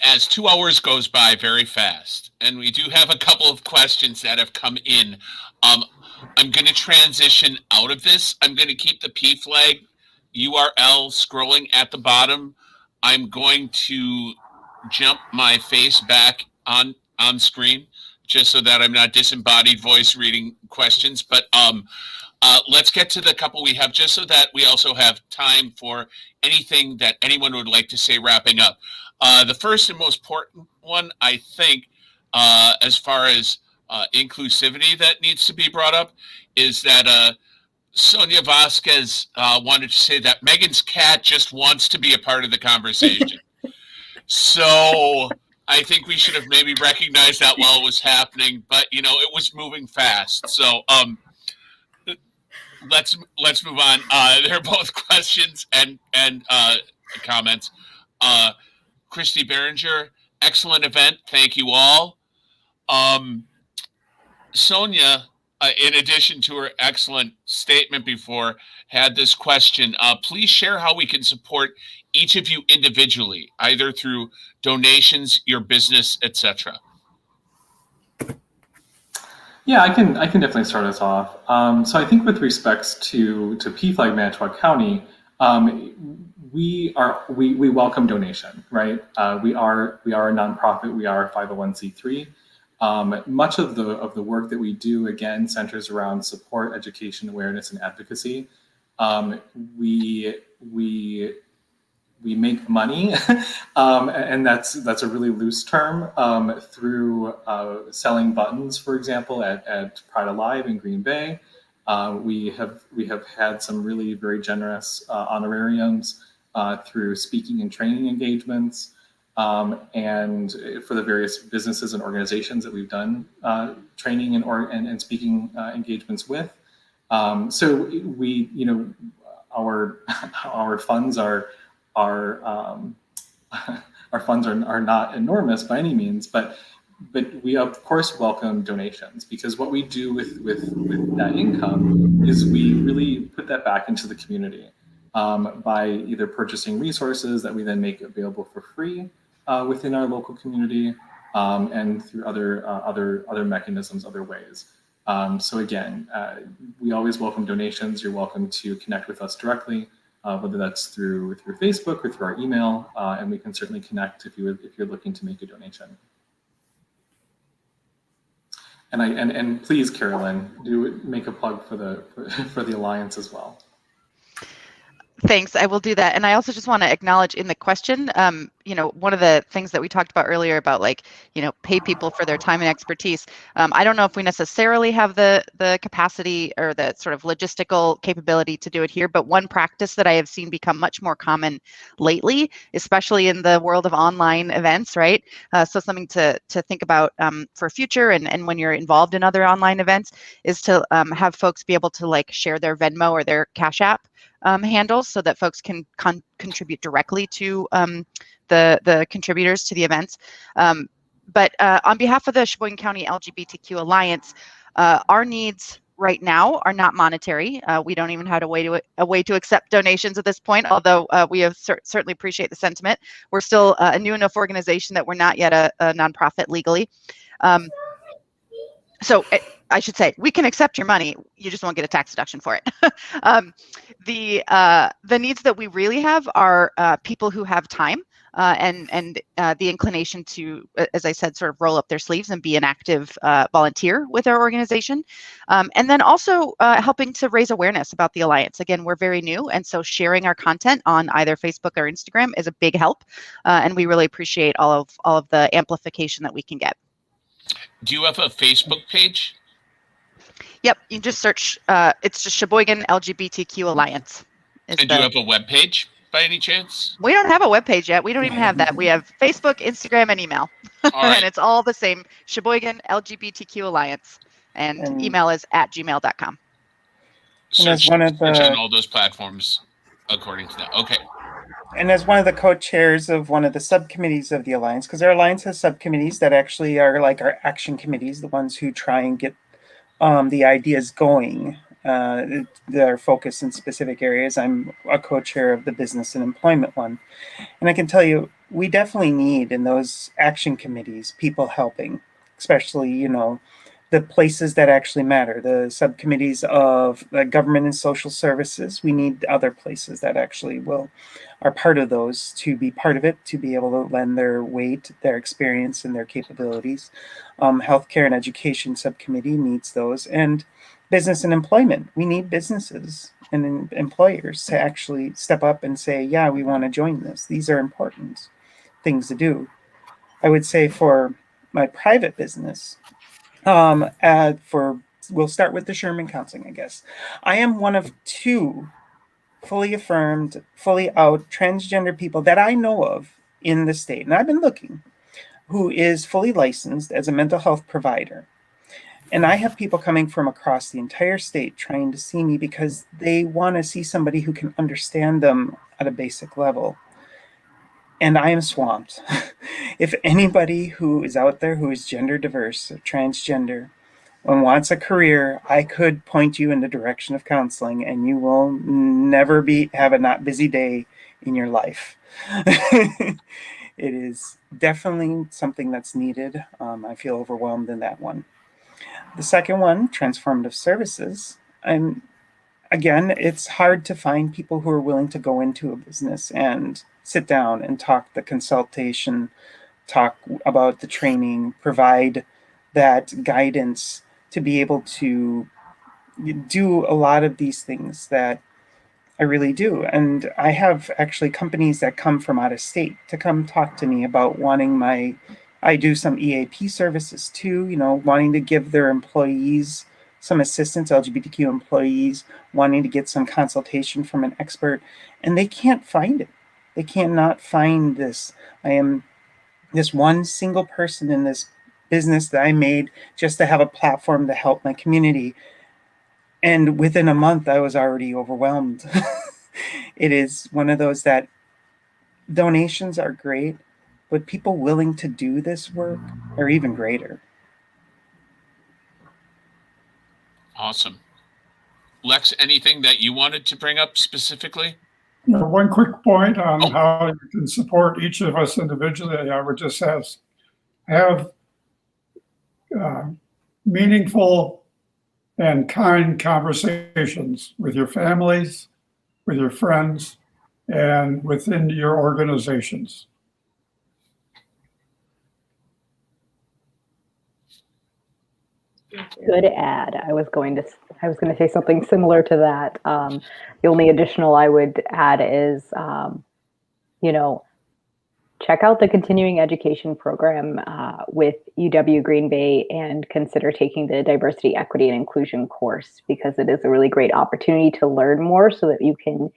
As 2 hours goes by very fast, and we do have a couple of questions that have come in, I'm going to transition out of this. I'm going to keep the PFLAG URL scrolling at the bottom. I'm going to jump my face back on screen just so that I'm not disembodied voice reading questions. But let's get to the couple we have, just so that we also have time for anything that anyone would like to say wrapping up. The first and most important one, I think, as far as inclusivity that needs to be brought up, is that Sonia Vasquez wanted to say that Megan's cat just wants to be a part of the conversation. So I think we should have maybe recognized that while it was happening, but it was moving fast. So let's move on. They're both questions and comments. Christy Berenger, excellent event. Thank you all. Sonia, in addition to her excellent statement before, had this question. Please share how we can support each of you individually, either through donations, your business, etc. Yeah, I can definitely start us off. So I think with respects to PFLAG Manitowoc County, we welcome donation, right? We are a nonprofit. We are a 501c3. Much of the work that we do, again, centers around support, education, awareness, and advocacy. We make money, and that's a really loose term, through selling buttons, for example, at Pride Alive in Green Bay. We have had some really very generous honorariums through speaking and training engagements. and for the various businesses and organizations that we've done training and speaking engagements with. So we, our funds are our funds are not enormous by any means, but we of course welcome donations, because what we do with that income is we really put that back into the community by either purchasing resources that we then make available for free within our local community, and through other mechanisms, other ways. So again, we always welcome donations. You're welcome to connect with us directly, whether that's through Facebook or through our email, and we can certainly connect if you're looking to make a donation. And please, Carolyn, do make a plug for the Alliance as well. Thanks, I will do that. And I also just want to acknowledge in the question, one of the things that we talked about earlier about pay people for their time and expertise. I don't know if we necessarily have the capacity or the sort of logistical capability to do it here, but one practice that I have seen become much more common lately, especially in the world of online events, right? So something to think about for future and when you're involved in other online events is to have folks be able to share their Venmo or their Cash App handles so that folks can contribute directly to the contributors to the events. But on behalf of the Sheboygan County LGBTQ Alliance, our needs right now are not monetary. We don't even have a way to accept donations at this point, although we have certainly appreciate the sentiment. We're still a new enough organization that we're not yet a nonprofit legally. So I should say, we can accept your money, you just won't get a tax deduction for it. The needs that we really have are people who have time and the inclination to, as I said, sort of roll up their sleeves and be an active volunteer with our organization. And then also helping to raise awareness about the Alliance. Again, we're very new, and so sharing our content on either Facebook or Instagram is a big help. And we really appreciate all of the amplification that we can get. Do you have a Facebook page? Yep, you just search, it's just Sheboygan LGBTQ Alliance. And do you have a web page by any chance? We don't have a web page yet. We don't even have that. We have Facebook, Instagram, and email. All right. And it's all the same, Sheboygan LGBTQ Alliance. And email is @gmail.com. Search on all those platforms according to that. Okay. And as one of the co-chairs of one of the subcommittees of the Alliance, because our Alliance has subcommittees that actually are like our action committees, the ones who try and get the ideas going, their focus in specific areas. I'm a co-chair of the business and employment one. And I can tell you, we definitely need in those action committees, people helping, especially, the places that actually matter, the subcommittees of government and social services. We need other places that actually are part of those to be part of it, to be able to lend their weight, their experience, and their capabilities. Healthcare and education subcommittee needs those. And business and employment, we need businesses and employers to actually step up and say, yeah, we want to join this. These are important things to do. I would say for my private business, we'll start with the Sherman Counseling, I guess. I am one of 2 fully affirmed, fully out transgender people that I know of in the state, and I've been looking, who is fully licensed as a mental health provider. And I have people coming from across the entire state trying to see me because they want to see somebody who can understand them at a basic level. And I am swamped. If anybody who is out there who is gender diverse or transgender and wants a career, I could point you in the direction of counseling, and you will never have a not busy day in your life. It is definitely something that's needed. I feel overwhelmed in that one. The second one, transformative services. Again, it's hard to find people who are willing to go into a business and sit down and talk the consultation, talk about the training, provide that guidance to be able to do a lot of these things that I really do. And I have actually companies that come from out of state to come talk to me about wanting I do some EAP services too, wanting to give their employees some assistance, LGBTQ employees, wanting to get some consultation from an expert, and they can't find it. They cannot find this. I am this one single person in this business that I made just to have a platform to help my community. And within a month, I was already overwhelmed. It is one of those that donations are great, but people willing to do this work are even greater. Awesome. Lex, anything that you wanted to bring up specifically? One quick point on Oh. how you can support each of us individually. I would just have meaningful and kind conversations with your families, with your friends, and within your organizations. Good add. I was going to say something similar to that. The only additional I would add is, check out the continuing education program with UW Green Bay and consider taking the diversity, equity, and inclusion course, because it is a really great opportunity to learn more so that you can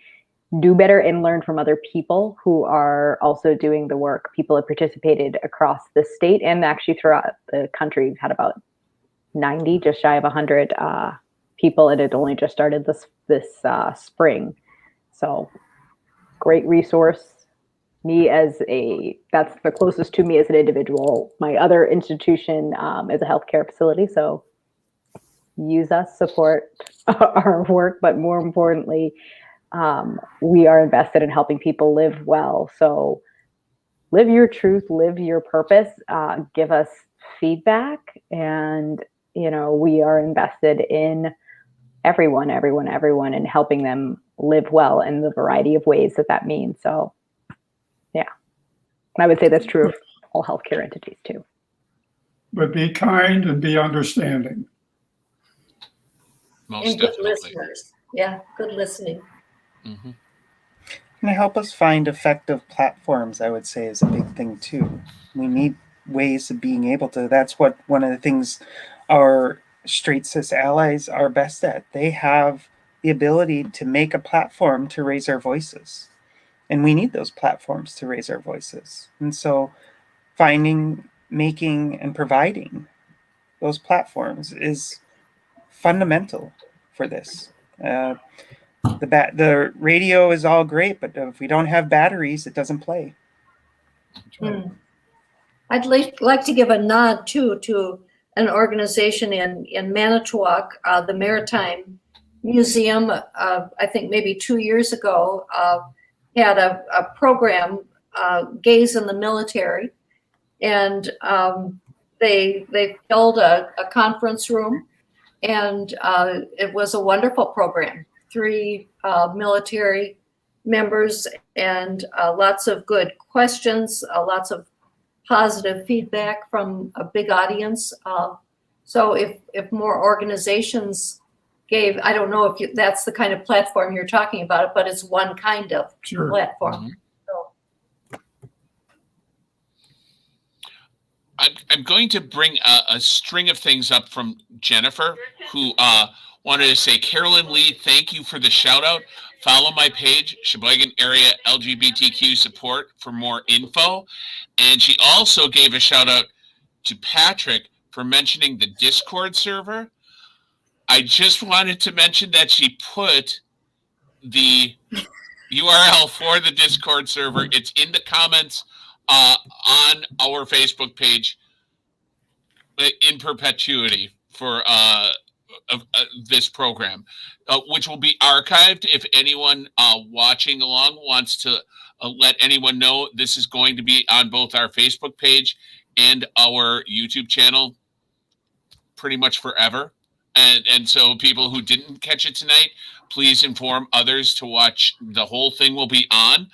do better and learn from other people who are also doing the work. People have participated across the state and actually throughout the country. We've had about 90, just shy of 100 people, and it only just started this spring. So great resource. That's the closest to me as an individual. My other institution is a healthcare facility, so use us, support our work, but more importantly, we are invested in helping people live well. So live your truth, live your purpose, give us feedback, and we are invested in everyone and helping them live well in the variety of ways that means. So, yeah. And I would say that's true of all healthcare entities too. But be kind and be understanding. Most And good definitely. listeners. Yeah, good listening. Mm-hmm. And help us find effective platforms, I would say, is a big thing too. We need ways of being able to, that's what one of the things our straight cis allies are best at. They have the ability to make a platform to raise our voices. And we need those platforms to raise our voices. And so finding, making, and providing those platforms is fundamental for this. The radio is all great, but if we don't have batteries, it doesn't play. I'd like to give a nod too to an organization in Manitowoc, the Maritime Museum. I think maybe 2 years ago had a program, Gays in the Military, and they filled a conference room, and it was a wonderful program. 3 military members, and lots of good questions, lots of positive feedback from a big audience. So if more organizations gave, I don't know if that's the kind of platform you're talking about, but it's one kind of platform. Mm-hmm. So. I'm going to bring a string of things up from Jennifer, who wanted to say, Carolyn Lee, thank you for the shout out. Follow my page, Sheboygan Area LGBTQ Support, for more info. And she also gave a shout out to Patrick for mentioning the Discord server. I just wanted to mention that she put the URL for the Discord server. It's in the comments on our Facebook page in perpetuity for this program, which will be archived. If anyone watching along wants to let anyone know, this is going to be on both our Facebook page and our YouTube channel pretty much forever. And so people who didn't catch it tonight, please inform others to watch. The whole thing will be on.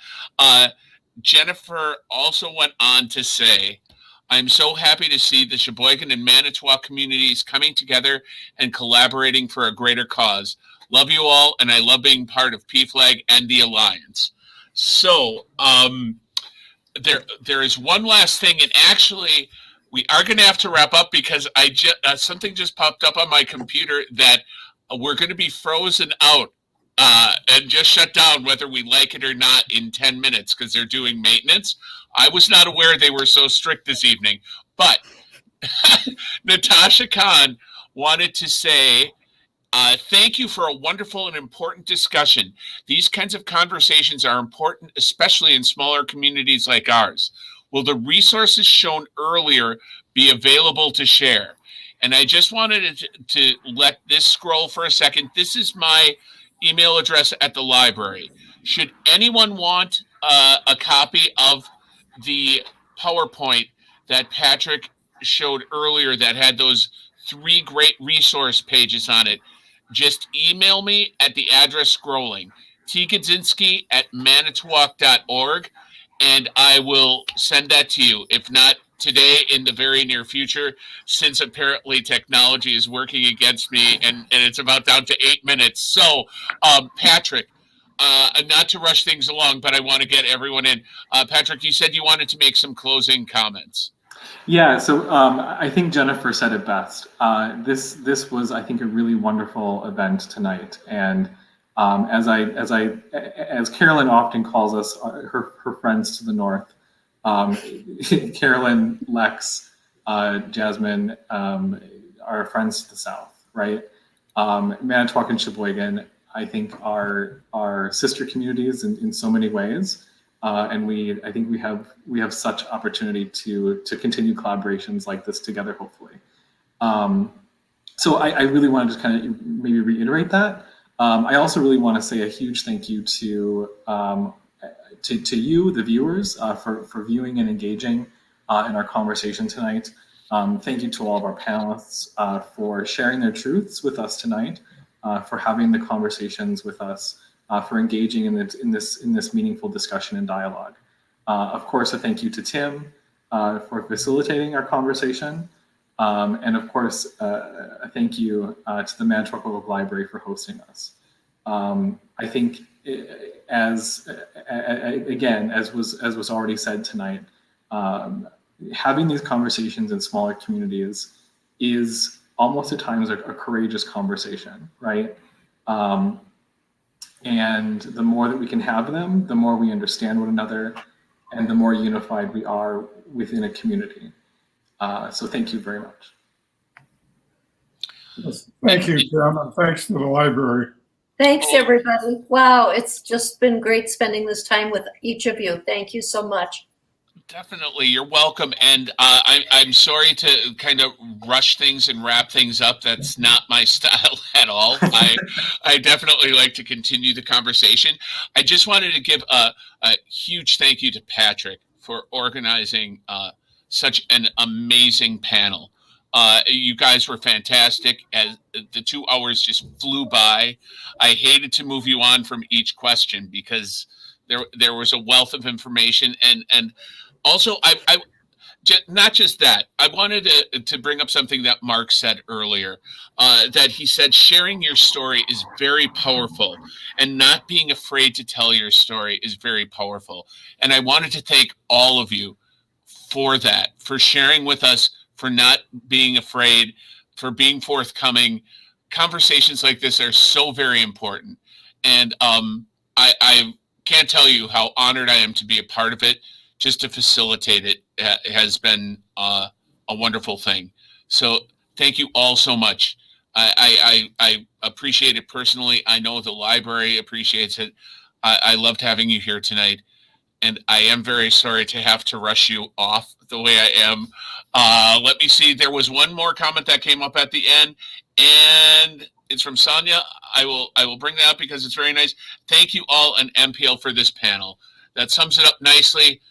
Jennifer also went on to say, I'm so happy to see the Sheboygan and Manitowoc communities coming together and collaborating for a greater cause. Love you all, and I love being part of PFLAG and the Alliance. So there is one last thing, and actually we are going to have to wrap up because something just popped up on my computer that we're going to be frozen out and just shut down whether we like it or not in 10 minutes because they're doing maintenance. I was not aware they were so strict this evening. But Natasha Khan wanted to say, thank you for a wonderful and important discussion. These kinds of conversations are important, especially in smaller communities like ours. Will the resources shown earlier be available to share? And I just wanted to let this scroll for a second. This is my email address at the library. Should anyone want a copy of the PowerPoint that Patrick showed earlier that had those 3 great resource pages on it, just email me at the address scrolling, tgadzinski@manitowoc.org, and I will send that to you. If not today, in the very near future, since apparently technology is working against me and it's about down to 8 minutes. So, Patrick, not to rush things along, but I want to get everyone in. Patrick, you said you wanted to make some closing comments. Yeah, so I think Jennifer said it best. This was, I think, a really wonderful event tonight, and as Carolyn often calls us, her friends to the north, Carolyn, Lex, Jasmine, are friends to the south, right? Manitowoc and Sheboygan, I think, are sister communities in so many ways. And I think we have such opportunity to continue collaborations like this together, hopefully. So I really want to just kind of maybe reiterate that. I also really want to say a huge thank you to you, the viewers, for viewing and engaging in our conversation tonight. Thank you to all of our panelists for sharing their truths with us tonight, for having the conversations with us, for engaging in this meaningful discussion and dialogue. Of course, a thank you to Tim for facilitating our conversation. And of course, a thank you to the Manitowoc Public Library for hosting us. I think, as was already said tonight, having these conversations in smaller communities is almost at times a courageous conversation, right? And the more that we can have them, the more we understand one another, and the more unified we are within a community. So thank you very much. Thank you, Tim, and thanks to the library. Thanks, everybody. Wow, it's just been great spending this time with each of you. Thank you so much. Definitely, you're welcome. And I'm sorry to kind of rush things and wrap things up. That's not my style at all. I definitely like to continue the conversation. I just wanted to give a huge thank you to Patrick for organizing such an amazing panel. You guys were fantastic, as the 2 hours just flew by. I hated to move you on from each question because there was a wealth of information, and also I not just that. I wanted to bring up something that Mark said earlier, that he said sharing your story is very powerful, and not being afraid to tell your story is very powerful. And I wanted to thank all of you for that, for sharing with us, for not being afraid, for being forthcoming. Conversations like this are so very important. And I can't tell you how honored I am to be a part of it. Just to facilitate it has been a wonderful thing. So thank you all so much. I appreciate it personally. I know the library appreciates it. I loved having you here tonight. And I am very sorry to have to rush you off the way I am. Let me see. There was one more comment that came up at the end, and it's from Sonia. I will bring that up because it's very nice. Thank you all and MPL for this panel. That sums it up nicely.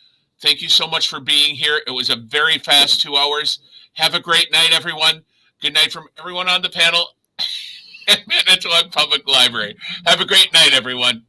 Thank you so much for being here. It was a very fast 2 hours. Have a great night, everyone. Good night from everyone on the panel at Manitowoc Public Library. Have a great night, everyone.